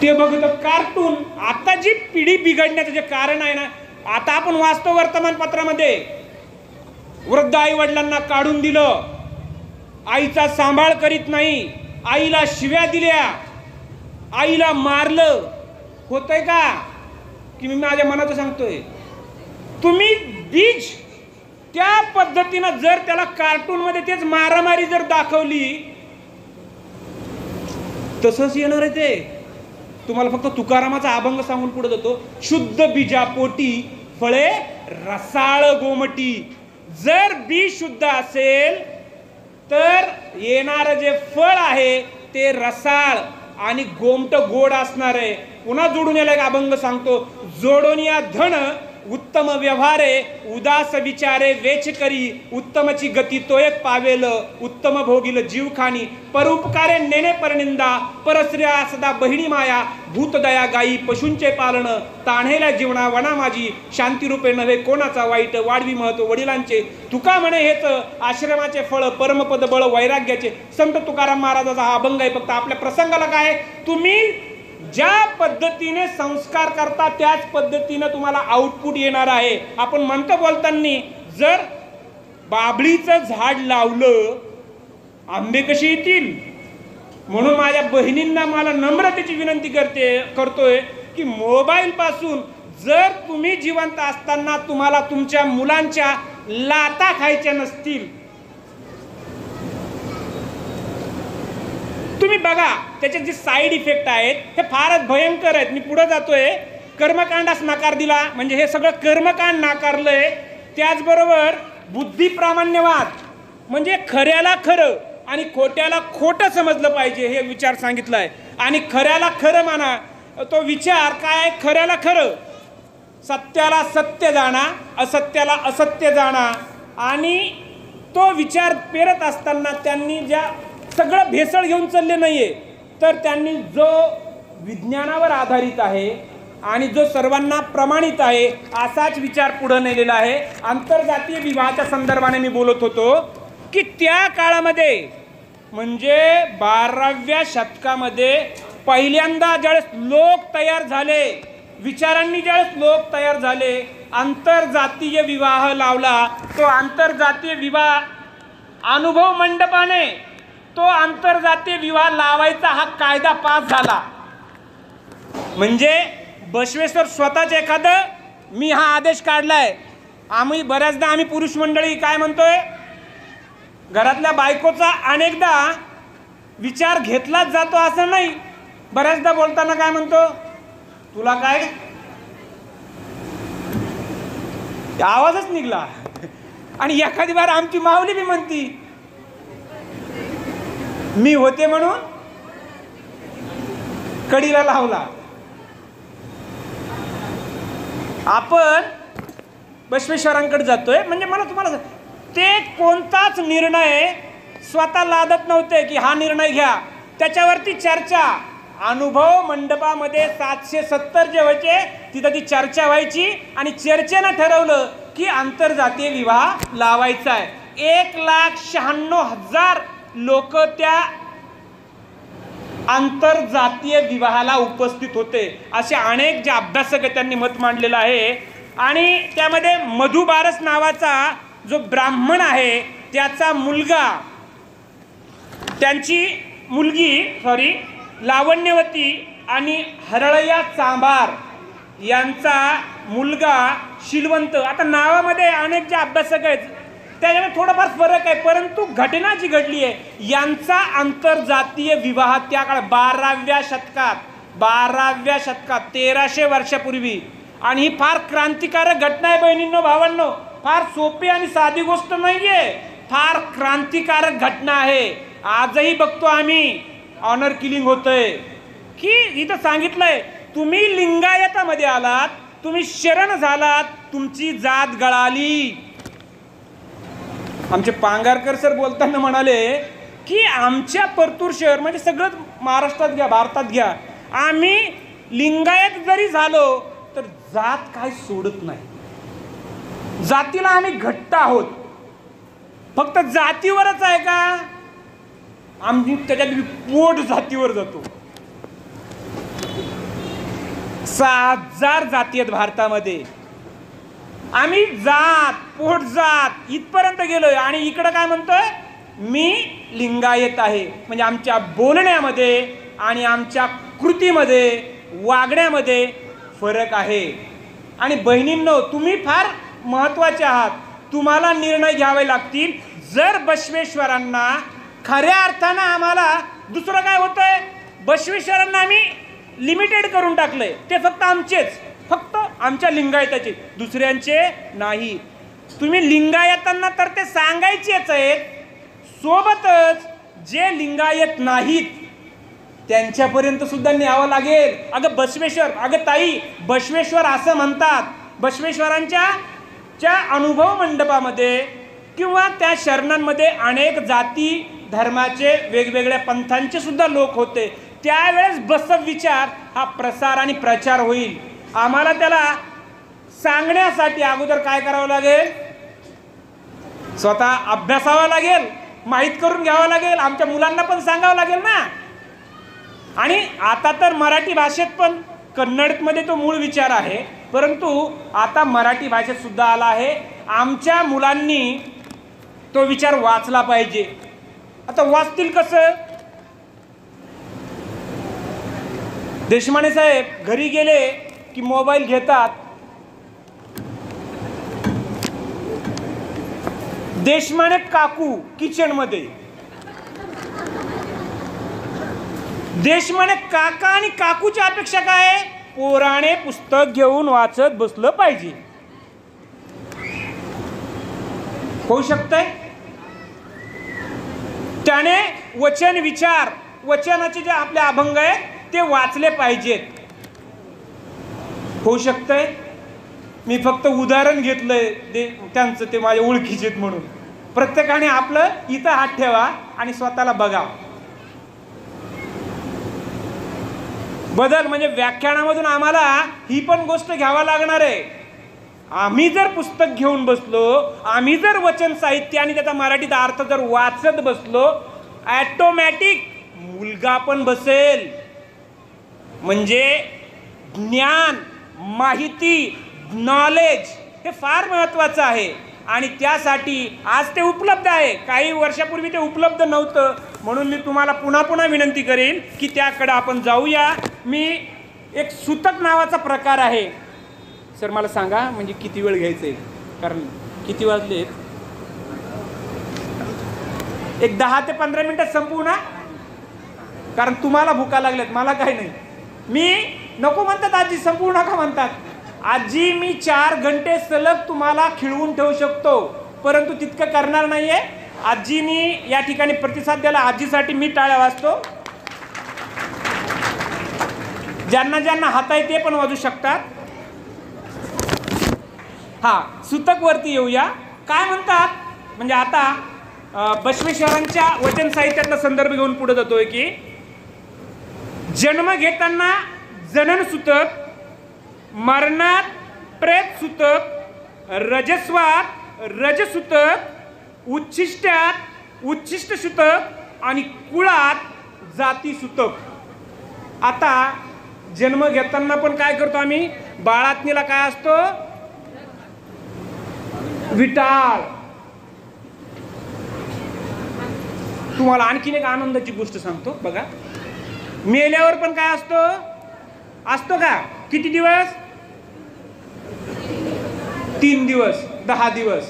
ते बघतो कार्टून. आता जी पिढी बिघडण्याचं जे कारण आहे ना, आता आपण वाचतो वर्तमानपत्रामध्ये वृद्ध आई वडिलांना काढून दिलं, आईचा सांभाळ करीत नाही, आईला शिव्या दिल्या, आईला मारलं. होतंय का? की मी माझ्या मनाचं सांगतोय. तुम्ही बीज त्या पद्धतीनं जर त्याला कार्टून मध्ये तेच मारामारी जर दाखवली तसंच येणार आहे ते. तुम्हाला फक्त तुकारामाचा अभंग सांगून पुढे जातो, शुद्ध बीजापोटी फळे रसाळ गोमटी. जर बीज शुद्ध असेल तर येणारं जे फळ आहे ते रसाळ आणि गोमट गोड असणार आहे. पुन्हा जोडून याला एक अभंग सांगतो, जोडून या धन उत्तम व्यवहारे उदास विचारे वेच करी उत्तमची गती तो एक पावेल उत्तम भोगील जीव खाणी परोपकारे नेणे परनिंदा परश्र्या सदा बहिणी माया भूतदया गायी पशूंचे पालन ताणेल्या जीवना वना माझी शांती रूपे नव्हे कोणाचा वाईट वाढवी महत्व वडिलांचे तुका म्हणे हेच आश्रमाचे फळ परमपद बळ वैराग्याचे. संत तुकाराम महाराजाचा हा अभंग आहे. फक्त आपल्या प्रसंगाला काय, तुम्ही ज्या पद्धतीने संस्कार करता त्याच पद्धतीने तुम्हाला आउटपुट येणार आहे. आपण म्हणतो बोलताना, जर बाबळीचं झाड लावलं आंबे कसे येतील? म्हणून माझ्या बहिणींना मला नम्रतेची विनंती करतोय की मोबाईल पासून जर तुम्ही जिवंत असताना तुम्हाला तुमच्या मुलांच्या लाता खायच्या नसतील, तुम्ही बघा त्याचे जे साईड इफेक्ट आहेत हे फारच भयंकर आहेत. मी पुढे जातोय. कर्मकांडास नकार दिला म्हणजे हे सगळं कर्मकांड नाकारलंय. त्याचबरोबर बुद्धिप्रामाण्यवाद म्हणजे खऱ्याला खरं आणि खोट्याला खोटं समजलं पाहिजे हे विचार सांगितलाय. आणि खऱ्याला खरं माना, तो विचार काय? खऱ्याला खरं, सत्याला सत्य जाणा, असत्याला असत्य जाणा. आणि तो विचार पेरत असताना त्यांनी ज्या सगळं भेसळ घेऊन चालले नाहीये, तर त्यांनी जो विज्ञानावर आधारित आहे आणि जो सर्वांना प्रमाणित आहे असाच विचार पुढे नेलेला आहे. आंतरजातीय विवाहाच्या संदर्भाने मी बोलत होतो की त्या काळामध्ये म्हणजे 12व्या शतकामध्ये पहिल्यांदा ज्यावेळेस लोक तयार झाले, विचारांनी ज्यावेळेस लोक तयार झाले, आंतरजातीय विवाह लावला. तो आंतरजातीय विवाह अनुभव मंडपाने तो आंतरजातीय विवाह लावायचा हा कायदा पास झाला. म्हणजे बसवेश्वर स्वतःच एखादं मी हा आदेश काढलाय. बऱ्याचदा आम्ही पुरुष मंडळी काय म्हणतोय, घरातल्या बायकोचा अनेकदा विचार घेतलाच जातो असं नाही. बऱ्याचदा बोलताना काय म्हणतो, तुला काय आवाजच निघला. आणि एखादी बार आमची माऊली बी म्हणती, मी होते म्हणून कडीला लावला. आपण बसवेश्वरांकडे जातोय म्हणजे मला तुम्हाला ते कोणताच निर्णय स्वतः लादत नव्हते की हा निर्णय घ्या, त्याच्यावरती चर्चा. अनुभव मंडपामध्ये 770 जे व्हायचे तिथं ती चर्चा व्हायची आणि चर्चेनं ठरवलं की आंतरजातीय विवाह लावायचा आहे. 1,96,000 लोक त्या आंतरजातीय विवाहाला उपस्थित होते. असे अनेक जे अभ्यासक आहेत त्यांनी मत मांडलेलं आहे. आणि त्यामध्ये मधु बारस नावाचा जो ब्राह्मण आहे त्याचा मुलगा, त्यांची मुलगी लावण्यवती आणि हरळया चांभार यांचा मुलगा शिलवंत. आता नावामध्ये अनेक जे अभ्यासक आहेत त्याच्यामध्ये थोडाफार फरक आहे, परंतु घटना जी घडली आहे यांचा आंतरजातीय विवाह त्या काळात 12व्या शतकात 1300 वर्षापूर्वी. आणि ही फार क्रांतिकारक घटना आहे बहिणींनो, भावांनो. फार सोपी आणि साधी गोष्ट नाहीये, फार क्रांतिकारक घटना आहे. आजही बघतो आम्ही ऑनर किलिंग होतंय की इथं सांगितलंय तुम्ही लिंगायतामध्ये आलात, तुम्ही शरण झालात, तुमची जात गळाली. आमचे पांगारकर सर बोलताना म्हणाले की आमच्या परतूर शहर म्हणजे सगळं महाराष्ट्रात घ्या, भारतात घ्या, आम्ही लिंगायत जरी झालो तर जात काय सोडत नाही. जातीला आम्ही घट्ट आहोत. फक्त जातीवरच आहे का? आम्ही त्याच्यात पोट जातीवर जातो. 6,000 जाती आहेत भारतामध्ये. आम्ही जात, पोट जात इथपर्यंत गेलोय आणि इकडं काय म्हणतोय मी लिंगायत आहे. म्हणजे आमच्या बोलण्यामध्ये आणि आमच्या कृतीमध्ये, वागण्यामध्ये फरक आहे. आणि बहिणींनो, तुम्ही फार महत्वाचे आहात. तुम्हाला निर्णय घ्यावे लागतील. जर बसवेश्वरांना खऱ्या अर्थानं आम्हाला दुसरं काय होतंय, बसवेश्वरांना आम्ही लिमिटेड करून टाकलंय. ते फक्त आमचेच, फक्त आमच्या लिंगायताचे, दुसऱ्यांचे नाही. तुम्ही लिंगायतांना तर ते सांगायचेच आहेत, सोबतच जे लिंगायत नाहीत त्यांच्यापर्यंत सुद्धा न्यावं लागेल. अगं बसवेश्वर, अगं ताई, बसवेश्वर असं म्हणतात, बसवेश्वरांच्या अनुभव मंडपामध्ये किंवा त्या शरणांमध्ये अनेक जाती धर्माचे वेगवेगळ्या पंथांचे सुद्धा लोक होते. त्यावेळेस बसव विचार हा प्रसार आणि प्रचार होईल. आम्हाला त्याला सांगण्यासाठी अगोदर काय करावं लागेल, स्वतः अभ्यासावा लागेल, माहीत करून घ्यावं लागेल, आमच्या मुलांना पण सांगावं लागेल ना. आणि आता तर मराठी भाषेत पण, कन्नडमध्ये तो मूळ विचार आहे, परंतु आता मराठी भाषेत सुद्धा आला आहे. आमच्या मुलांनी तो विचार वाचला पाहिजे. आता वाचतील कसं? देशमाने साहेब घरी गेले की मोबाईल घेतात, देशमाने काकू किचनमध्ये, देशमाने काका आणि काकूच्या अपेक्षा काय आहे, पोराने पुस्तक घेऊन वाचत बसलं पाहिजे. होऊ शकतंय? त्याने वचन विचार, वचनाचे जे आपले अभंग आहेत ते वाचले पाहिजेत. होऊ शकतंय? मी फक्त उदाहरण घेतलंय त्यांचं, ते माझ्या ओळखीचे म्हणून. प्रत्येकाने आपलं इथं हात ठेवा आणि स्वतःला बघा. बदल म्हणजे व्याख्यानामधून आम्हाला ही पण गोष्ट घ्यावा लागणार आहे. आम्ही जर पुस्तक घेऊन बसलो, आम्ही जर वचन साहित्य आणि त्याचा मराठीत अर्थ जर वाचत बसलो, ऑटोमॅटिक मुलगा पण बसेल. म्हणजे ज्ञान, माहिती, नॉलेज हे फार महत्त्वाचं आहे. आणि त्यासाठी आज ते उपलब्ध आहे. काही वर्षापूर्वी ते उपलब्ध नव्हतं, म्हणून मी तुम्हाला पुन्हा पुन्हा विनंती करेन की त्याकडे आपण जाऊया. मी एक सूतक नावाचा प्रकार आहे. सर मला सांगा म्हणजे किती वेळ घ्यायचं आहे, कारण किती वाजलेत? एक 10 ते 15 मिनिटात संपवू ना, कारण तुम्हाला भुका लागल्यात, मला काही नाही. मी नको म्हणतात आजी, संपवू नका म्हणतात. आजी मी 4 घंटे सलग तुम्हाला खिळवून ठेवू शकतो, परंतु तितकं करणार नाहीये. आजीनी या ठिकाणी प्रतिसाद द्याला. आजीसाठी मी टाळ्या वाजतो. ज्यांना ज्यांना हात आहे ते पण वाजू शकतात. हा, सुतक वरती येऊया. काय म्हणतात म्हणजे आता बसवेश्वरांच्या वचन साहित्यातला संदर्भ घेऊन पुढे जातोय की जन्म घेताना जनन सुतक, मरणात प्रेत सुतक, रजस्वात रजसुतक, उच्छिष्टात उच्छिष्ट सुतक आणि कुळात जाती सुतक. आता जन्म घेताना पण काय करतो आम्ही? बाळातनीला काय असतो? विटाळ. तुम्हाला आणखीन एक आनंदाची गोष्ट सांगतो बघा. मेल्यावर पण काय असतो? असतो का? किती दिवस? 3 दिवस, 10 दिवस.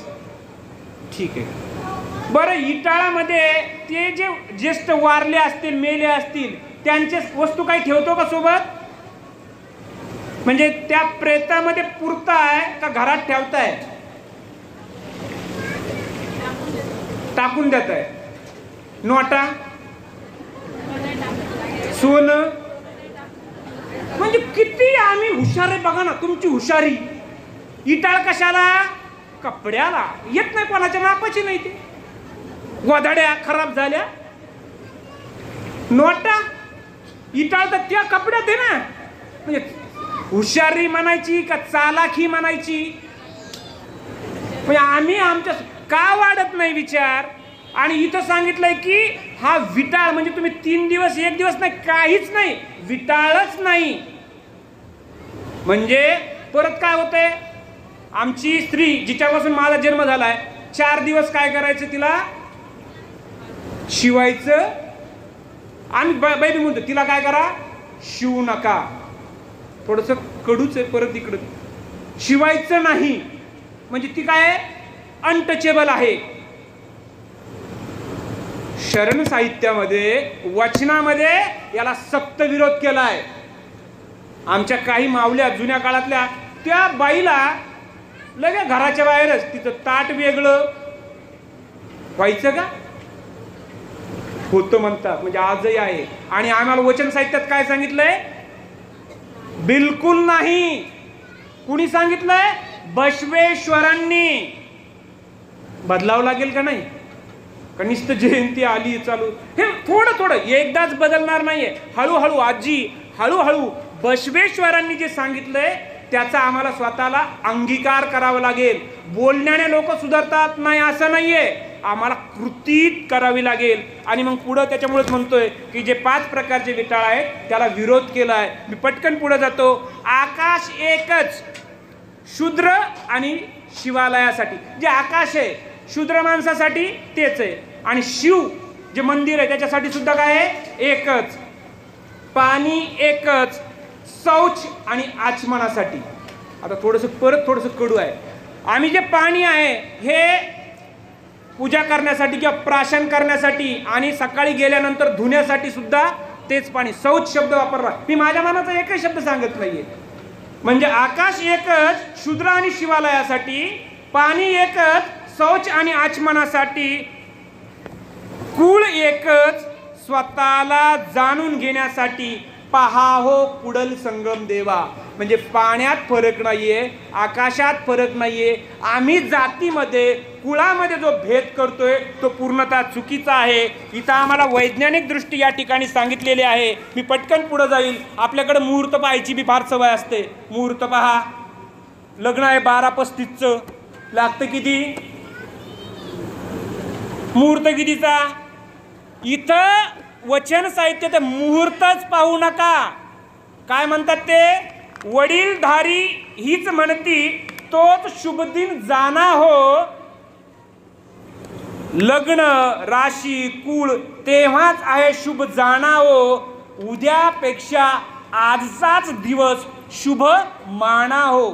ठीक आहे. बरं, इटाळामध्ये ते जे ज्येष्ठ वारले असतील, मेले असतील, त्यांचे वस्तू काही ठेवतो का सोबत? म्हणजे त्या प्रेतामध्ये पुरताय का घरात ठेवताय? टाकून देत आहे. नोटा, सोनं. म्हणजे किती आम्ही हुशार आहे बघा ना, तुमची हुशारी. इटाळ कशाला? कपड्याला. येत नाही कोणाच्या मापाची नाही. ते गोधड्या खराब झाल्या. नोटा, इटाळ तर त्या कपड्यात आहे ना. म्हणजे हुशारी म्हणायची का चालाखी म्हणायची? म्हणजे आम्ही आमच्या का वाढत नाही विचार? आणि इथं सांगितलंय की हा विटाळ म्हणजे तुम्ही 3 दिवस 1 दिवस नाही, काहीच नाही, विटाळच नाही. म्हणजे परत काय होतंय? आमची स्त्री जिच्यापासून माझा जन्म झालाय 4 दिवस काय करायचं? तिला शिवायचं. आम्ही बाई म्हणतो तिला काय करा? शिवू नका. थोडस कडूच आहे. परत इकडं शिवायचं नाही म्हणजे ती काय? अनटचेबल आहे. शरण साहित्यामध्ये, वचनामध्ये याला सक्त विरोध केलाय. आमच्या काही मावल्या जुन्या काळातल्या, त्या बाईला लगे घराच्या बाहेरच तिचं ताट वेगळं व्हायचं का? होतं म्हणतात. म्हणजे आजही आहे. आणि आम्हाला वचन साहित्यात काय सांगितलंय? बिलकुल नाही. कुणी सांगितलंय? बसवेश्वरांनी. बदलावं लागेल का नाही? का नुसतं जयंती आली चालू? हे थोडं थोडं एकदाच बदलणार नाहीये. हळूहळू आजी, हळूहळू बसवेश्वरांनी जे सांगितलंय त्याचा आम्हाला स्वतःला अंगीकार करावा लागेल. बोलण्याने लोक सुधारतात नाही असं नाहीये, आम्हाला कृतीत करावी लागेल. आणि मग पुढं त्याच्यामुळेच म्हणतोय की जे 5 प्रकारचे विटाळ आहेत त्याला विरोध केलाय. मी पटकन पुढे जातो. आकाश एकच, शूद्र आणि शिवालयासाठी. जे आकाश आहे शूद्र माणसासाठी तेच आहे, आणि शिव जे मंदिर आहे त्याच्यासाठी सुद्धा काय आहे? एकच. पाणी एकच, शौच आणि आचमनासाठी. आता परत थोडंसं कडू आहे. आम्ही जे पाणी आहे हे पूजा करण्यासाठी किंवा प्राशन करण्यासाठी आणि सकाळी गेल्यानंतर धुण्यासाठी सुद्धा तेच पाणी. शौच शब्द वापरला. मी माझ्या मनाचा एकही शब्द सांगत नाहीये. म्हणजे आकाश एकच, शूद्र आणि शिवालयासाठी. पाणी एकच, शौच आणि आचमनासाठी. कुळ एकच, स्वतःला जाणून घेण्यासाठी. पहा हो पुढल संगम देवा. म्हणजे पाण्यात फरक नाहीये, आकाशात फरक नाहीये. आम्ही जातीमध्ये, कुळामध्ये जो भेद करतोय तो पूर्णतः चुकीचा आहे. इथं आम्हाला वैज्ञानिक दृष्टी या ठिकाणी सांगितलेली आहे. मी पटकन पुढे जाईल. आपल्याकडे मुहूर्त पाहायची बी फार सवय असते. मुहूर्त पहा. लग्न आहे 12:35चं, लागतं किती? मुहूर्त कितीचा? इथं वचन साहित्य तर मुहूर्तच पाहू नका. काय म्हणतात ते? वडीलधारी हीच म्हणती तोच शुभ दिन जाना हो. लग्न, राशी, कुळ तेव्हाच आहे शुभ जाना हो. उद्यापेक्षा आजचाच दिवस शुभ माना हो.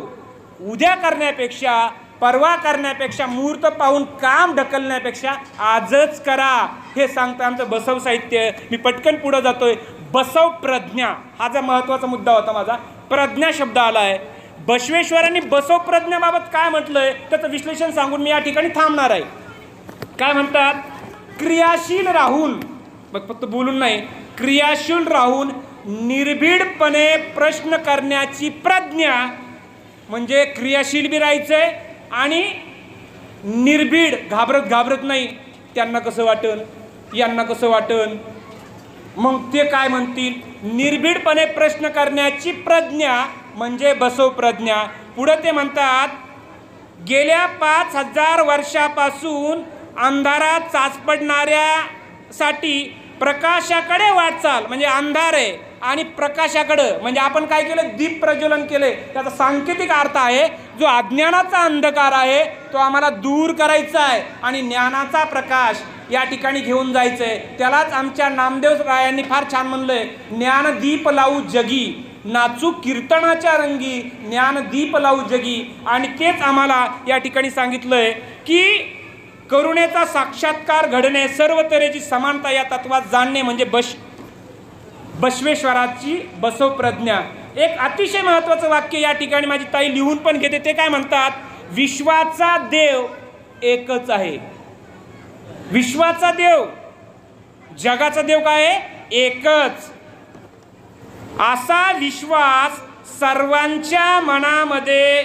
उद्या करण्यापेक्षा, परवा करण्यापेक्षा, मुहूर्त पाहून काम ढकलण्यापेक्षा आजच करा. हे सांगतं आमचं बसव साहित्य. मी पटकन पुढे जातोय. बसव प्रज्ञा हा जो महत्वाचा मुद्दा होता माझा. प्रज्ञा शब्द आलाय. बसवेश्वरांनी बसव प्रज्ञाबाबत काय म्हटलंय त्याचं विश्लेषण सांगून मी या ठिकाणी थांबणार आहे. काय म्हणतात, क्रियाशील राहून, मग फक्त बोलून नाही, क्रियाशील राहून निर्भीडपणे प्रश्न करण्याची प्रज्ञा, म्हणजे क्रियाशील बी राहायचंय आणि निर्भीड, घाबरत नाही, त्यांना कसं वाटन, यांना कसं वाटन, मग ते काय म्हणतील, निर्भीडपणे प्रश्न करण्याची प्रज्ञा म्हणजे बसव प्रज्ञा. पुढे ते म्हणतात, गेल्या 5000 वर्षापासून अंधारात चाचपडणाऱ्यासाठी प्रकाशाकडे वाटचाल, म्हणजे अंधार आहे आणि प्रकाशाकडं, म्हणजे आपण काय केलं, दीप प्रज्वलन केले. त्याचा सांकेतिक अर्थ आहे, जो अज्ञानाचा अंधकार आहे तो आम्हाला दूर करायचा आहे आणि ज्ञानाचा प्रकाश या ठिकाणी घेऊन जायचं आहे. त्यालाच आमच्या नामदेव रायांनी फार छान म्हणलंय, ज्ञानदीप लावू जगी, नाचू कीर्तनाच्या रंगी, ज्ञानदीप लावू जगी. आणि तेच आम्हाला या ठिकाणी सांगितलंय की करुणेचा साक्षात्कार घडणे, सर्व तऱ्हेची समानता या तत्वात जाणणे म्हणजे बसवेश्वराची बसव प्रज्ञा. एक अतिशय महत्त्वाचं वाक्य या ठिकाणी माझी ताई लिहून पण घेते. ते काय म्हणतात, विश्वाचा देव एकच आहे. विश्वाचा देव, जगाचा देव काय आहे, एकच. असा विश्वास सर्वांच्या मनामध्ये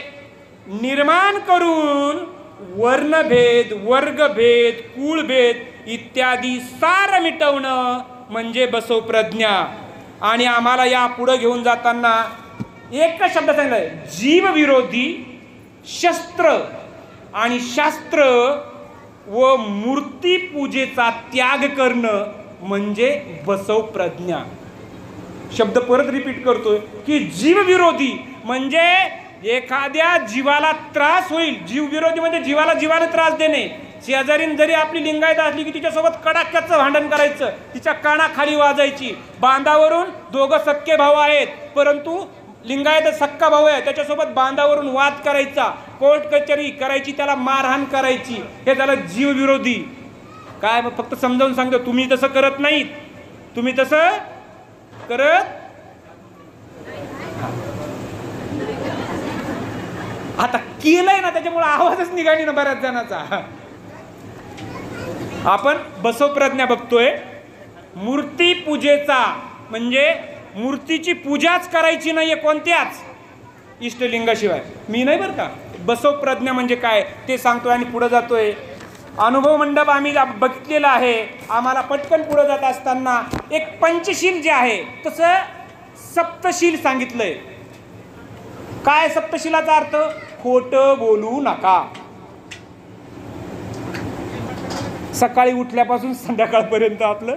निर्माण करून वर्णभेद, वर्गभेद, कुळभेद इत्यादी सार मिटवणं म्हणजे बसव प्रज्ञा. आणि आम्हाला या पुढे घेऊन जाताना एकच शब्द सांगितलाय, जीवविरोधी शस्त्र आणि शास्त्र व मूर्तीपूजेचा त्याग करणं म्हणजे बसव प्रज्ञा. शब्द परत रिपीट करतोय की जीवविरोधी म्हणजे एखाद्या जीवाला त्रास होईल, जीवविरोधी म्हणजे जीवाला त्रास देणे. शेजारीन जरी आपली लिंगायत असली की तिच्यासोबत कडाक्याचं भांडण करायचं, तिच्या कानाखाली वाजायची. बांधावरून दोघं सख्खे भाऊ आहेत, परंतु लिंगायत सक्का भाऊ आहे, त्याच्यासोबत बांधावरून वाद करायचा, कोर्ट कचेरी करायची, त्याला मारहाण करायची. हे झालं जीवविरोधी. काय फक्त समजावून सांगतो, तुम्ही तसं करत नाहीत, तुम्ही तसं करत. आता केलंय ना, त्याच्यामुळे आवाजच निघाली ना बऱ्याच जणांचा. आपण बसव प्रज्ञा बघतोय. मूर्ती पूजेचा म्हणजे मूर्तीची पूजाच करायची नाहीये कोणत्याच इष्टलिंगाशिवाय. मी नाही बरं का. बसव प्रज्ञा म्हणजे काय ते सांगतोय आणि पुढे जातोय. अनुभव मंडप आम्ही बघितलेला आहे. आम्हाला पटकन पुढे जात असताना एक पंचशील जे आहे तसं सप्तशील सांगितलंय. काय सप्तशिलाचा अर्थ, खोटं बोलू नका. सकाळी उठल्यापासून संध्याकाळपर्यंत आपलं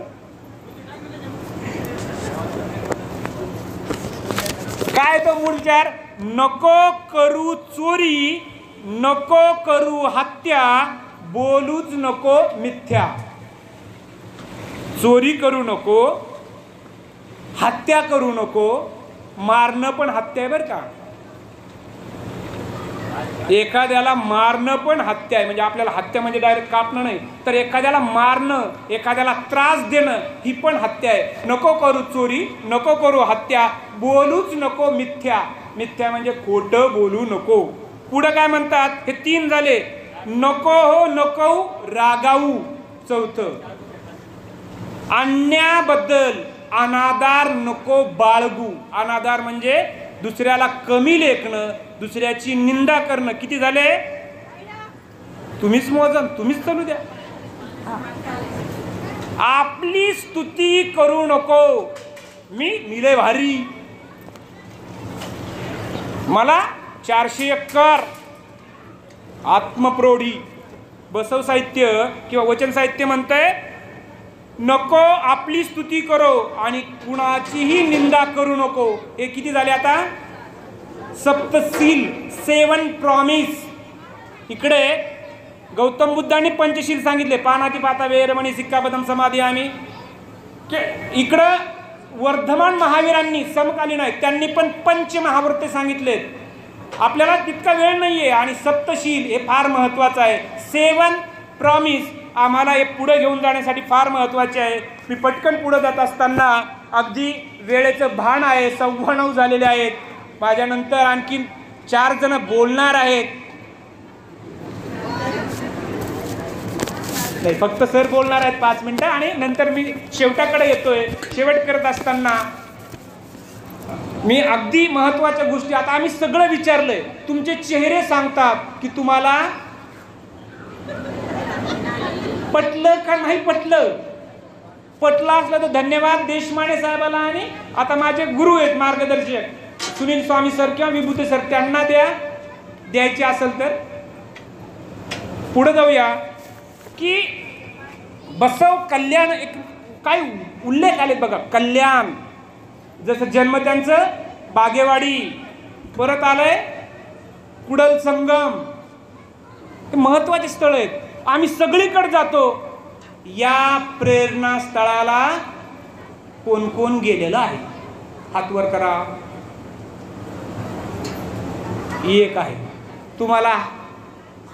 काय तो मूळ विचार, नको करू चोरी, नको करू हत्या, बोलूच नको मिथ्या. चोरी करू नको, हत्या करू नको. मारणं पण हत्या आहे बरं का. एखाद्याला मारणं पण हत्या आहे. म्हणजे आपल्याला हत्या म्हणजे डायरेक्ट कापणं नाही, तर एखाद्याला मारणं, एखाद्याला त्रास देणं ही पण हत्या आहे. नको करू चोरी, नको करू हत्या, बोलूच नको मिथ्या. मिथ्या म्हणजे खोटं बोलू नको. पुढं काय म्हणतात, हे 3 झाले. नको हो नको रागावू. चौथं, अन्याबद्दल अनादार नको बाळगू. अनादार म्हणजे दुसऱ्याला कमी लेखणं, दुसऱ्याची निंदा करणं. किती झाले, तुम्हीच मोजन, तुम्हीच चालू द्या. आपली स्तुती करू नको. मी लय भारी, मला 400 एकर आत्मप्रौढी. बसव साहित्य किंवा वचन साहित्य म्हणतंय नको आपली स्तुती करो आणि कुणाचीही निंदा करू नको. हे किती झाले आता, सप्तशील, 7 प्रॉमिस. इकडे गौतम बुद्धांनी पंचशील सांगितले, पानाती पाता वेरमणी सिक्कापदम समाधी आम्ही. इकडं वर्धमान महावीरांनी समकालीन आहेत, त्यांनी पण पंचमहाव्रते सांगितलेत. आपल्याला तितका वेळ नाहीये आणि सप्तशील हे फार महत्वाचं आहे. 7 प्रॉमिस आम्हाला हे पुढे घेऊन जाण्यासाठी फार महत्वाचे आहे. मी पटकन पुढे जात असताना अगदी वेळेचं भान आहे. 9:15 झालेले आहेत. माझ्यानंतर आणखीन 4 जण बोलणार आहेत. नाही, फक्त सर बोलणार आहेत 5 मिनिटं आणि नंतर मी शेवटाकडे येतोय. शेवट करत असताना मी अगदी महत्वाच्या गोष्टी, आता आम्ही सगळं विचारलंय, तुमचे चेहरे सांगतात की तुम्हाला पटलं का नाही पटलं. पटलं असलं तर धन्यवाद देशमाने साहेबाला, आणि आता माझे गुरु आहेत मार्गदर्शक सुनील स्वामी सर किंवा विभूते सर, त्यांना द्यायचे असेल तर. पुढे जाऊया की बसव कल्याण, एक काय उल्लेख आले बघा. कल्याण, जसं जन्म त्यांचं बागेवाडी, परत आलंय कुडल संगम, हे महत्वाचे स्थळ आहेत. आम्ही सगळीकडे जातो. या प्रेरणा स्थळाला कोण कोण गेलेलं आहे? हात वर करा. एक आहे. तुम्हाला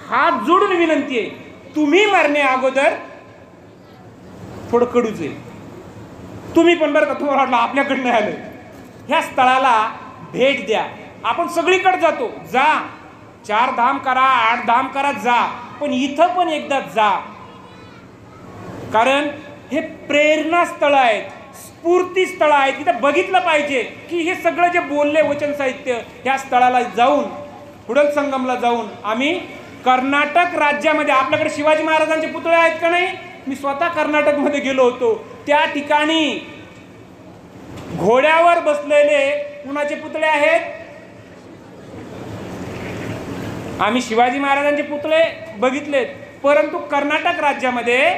हात जोडून विनंती आहे, तुम्ही मरण्या अगोदर, थोडं कडूच आहे, तुम्ही पण बरं का, तुम्हाला वाटलं आपल्याकडनं आलं, ह्या स्थळाला भेट द्या. आपण सगळीकडे जातो, जा, 4 धाम करा, 8 धाम करा, जा, पण इथं पण एकदा जा. कारण हे प्रेरणा स्थळ आहेत, स्फूर्ती स्थळ आहेत. तिथं बघितलं पाहिजे की हे सगळं जे बोलले वचन साहित्य, ह्या स्थळाला जाऊन, कुडल संगमला जाऊन, आम्ही कर्नाटक राज्यामध्ये, आपल्याकडे शिवाजी महाराजांचे पुतळे आहेत का नाही? मी स्वतः कर्नाटकमध्ये गेलो होतो. त्या ठिकाणी घोड्यावर बसलेले कुणाचे पुतळे आहेत? आम्ही शिवाजी महाराजांचे पुतळे बघितलेत, परंतु कर्नाटक राज्यामध्ये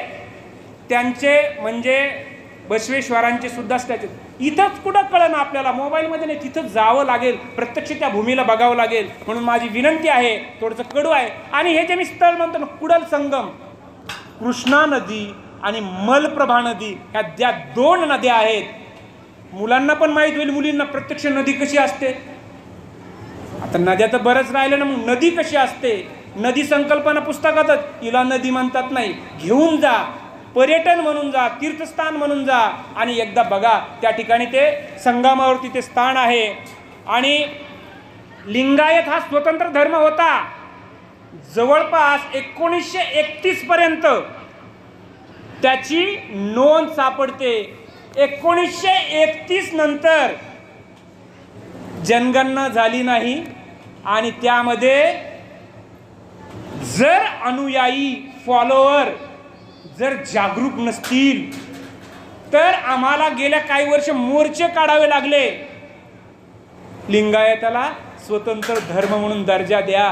त्यांचे म्हणजे बसवेश्वरांचे सुद्धा स्टॅच्यू. इथंच कुठं कळलं ना आपल्याला, मोबाईलमध्ये नाही, तिथं जावं लागेल, प्रत्यक्ष त्या भूमीला बघावं लागेल. म्हणून माझी विनंती आहे, थोडंसं कडू आहे. आणि हे जे मी स्थळ म्हणतो ना, कुडल संगम, कृष्णा नदी आणि मलप्रभा नदी, ह्या ज्या 2 नद्या आहेत, मुलांना पण माहीत होईल, मुलींना, प्रत्यक्ष नदी कशी असते. आता नद्या तर बरंच राहिलं ना, मग नदी कशी असते. नदी संकल्पना पुस्तकातच, हिला नदी म्हणतात नाही, घेऊन जा, पर्यटन म्हणून जा, तीर्थस्थान म्हणून जा, आणि एकदा बघा. त्या ठिकाणी ते संगमावरती ते स्थान आहे. आणि लिंगायत हा स्वतंत्र धर्म होता. जवळपास 1931 पर्यंत त्याची नोंद सापडते. 1931 नंतर जनगणना झाली नाही, आणि त्यामध्ये जर अनुयायी, फॉलोअर जर जागरूक नसतील तर आम्हाला गेल्या काही वर्ष मोर्चे काढावे लागले. लिंगायताला स्वतंत्र धर्म म्हणून दर्जा द्या.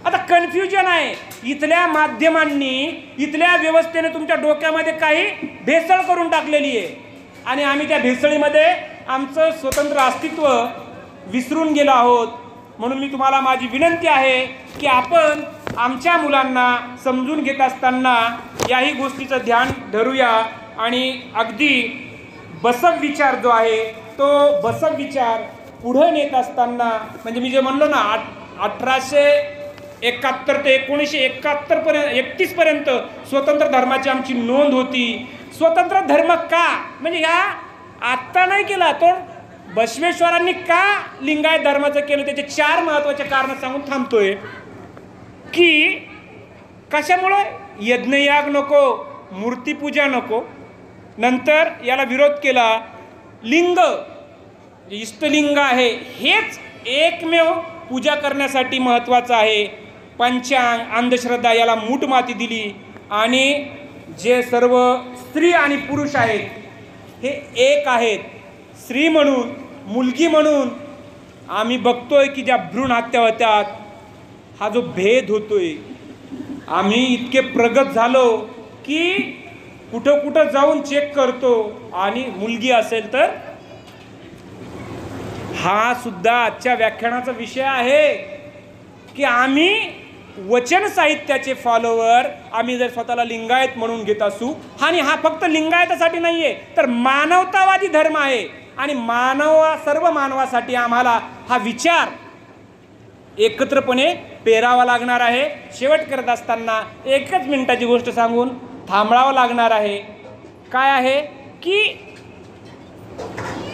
आता कन्फ्युजन आहे. इथल्या माध्यमांनी, इथल्या व्यवस्थेने तुमच्या डोक्यामध्ये काही भेसळ करून टाकलेली आहे, आणि आम्ही त्या भेसळीमध्ये आमचं स्वतंत्र अस्तित्व विसरून गेलो आहोत. म्हणून मी तुम्हाला, माझी विनंती आहे की आपण आमच्या मुलांना समजून घेत असताना याही गोष्टीचं ध्यान धरूया. आणि अगदी बसव विचार जो आहे, तो बसव विचार पुढे नेत असताना, म्हणजे मी जे म्हणलो ना, 1871 ते 1971 पर्यंत, 31 पर्यंत स्वतंत्र धर्माची आमची नोंद होती. स्वतंत्र धर्म का, म्हणजे ह्या आत्ता नाही केला, तो बसवेश्वरांनी का लिंगायत धर्माचं केलं, त्याचे 4 महत्त्वाचे कारण सांगून थांबतोय. की कशामुळे? यज्ञयाग नको, मूर्तीपूजा नको. नंतर याला विरोध केला, लिंग, इष्टलिंग आहे, हेच एकमेव पूजा करण्यासाठी महत्त्वाचं आहे. पंचांग, अंधश्रद्धा याला मूठ माती दिली. आणि जे सर्व स्त्री आणि पुरुष आहेत हे एक आहेत. स्त्री म्हणून, मुलगी म्हणून आम्ही बघतोय की ज्या भ्रूण हत्या होतात, हा जो भेद होतोय, आम्ही इतके प्रगत झालो की कुठं कुठं जाऊन चेक करतो. आणि मुलगी असेल तर, हा सुद्धा आजच्या व्याख्यानाचा विषय आहे की आम्ही वचन साहित्याचे फॉलोवर, आम्ही जर स्वतःला लिंगायत म्हणून घेत असू, आणि हा फक्त लिंगायतासाठी नाही आहे, तर मानवतावादी धर्म आहे. आणि सर्व मानवासाठी आम्हाला हा विचार एकत्रपणे पेरावा लागणार आहे. शेवट करत असताना 1 मिनिटाची गोष्ट सांगून थांबवावं लागणार आहे. काय आहे की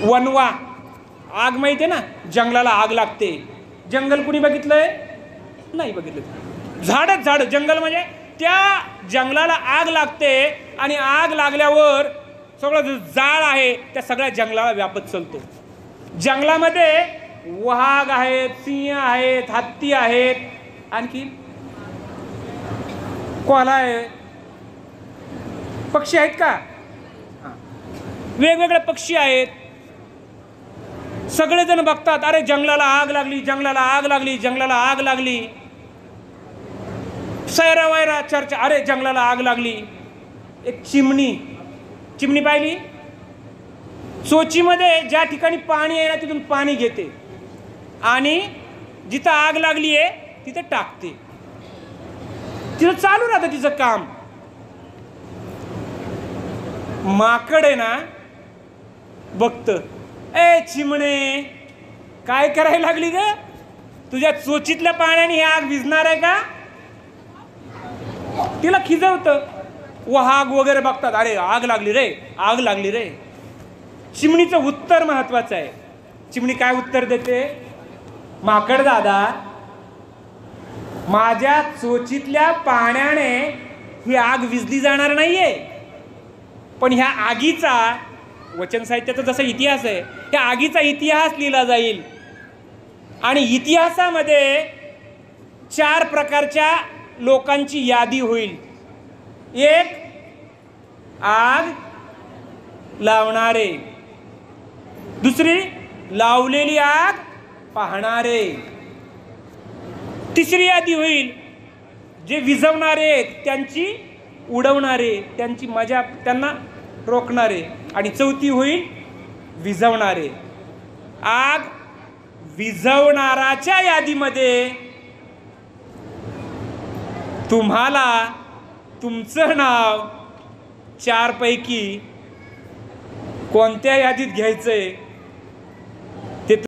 वनवा, आग माहिती आहे ना, जंगलाला आग लागते. जंगल कुणी बघितलंय? नाही बघितलं. झाडच झाड, जंगल म्हणजे त्या जंगलाला आग लागते आणि आग लागल्यावर सगळं जो जाळ आहे त्या सगळ्या जंगलाला व्यापत चालतो. जंगलामध्ये वाघ आहेत, सिंह आहेत, हत्ती आहेत, आणखी कोल्हा आहे, पक्षी आहेत का, वेगवेगळे पक्षी आहेत. सगळेजण बघतात, अरे जंगलाला आग लागली, जंगलाला आग लागली, जंगलाला आग लागली. सैरा वैरा चर्चा, अरे जंगलाला आग लागली. एक चिमणी पाहिली, चोचीमध्ये ज्या ठिकाणी पाणी आहे ना तिथून पाणी घेते आणि जिथं आग लागली आहे तिथं टाकते. तिथं चालू राहतं तिचं काम. माकड आहे ना बघत, ए चिमणे काय करायला लागली ग, तुझ्या चोचीतल्या पाण्याने ही आग विझणार आहे का. तिला खिजवतं. वाघ वगैरे बघतात, अरे आग लागली रे, आग लागली रे. चिमणीचं उत्तर महत्वाचं आहे. चिमणी काय उत्तर देते, माकड दादा माझ्या चोचीतल्या पाण्याने ही आग विझली जाणार नाहीये, पण ह्या आगीचा, वचन साहित्याचा जसा इतिहास आहे, त्या आगीचा इतिहास लिहिला जाईल आणि इतिहासामध्ये 4 प्रकारच्या लोकांची यादी होईल. एक, आग लावणारे. दुसरी, लावलेली आग पाहणारे. तिसरी यादी होईल, जे विझवणारे त्यांची उडवणारे, त्यांची मजा त्यांना रोखणारे. आणि चौथी होईल विझवणारे. आग विझवणाराच्या यादीमध्ये तुम्हाला तुमचं नाव 4 पैकी कोणत्या यादीत घ्यायचंय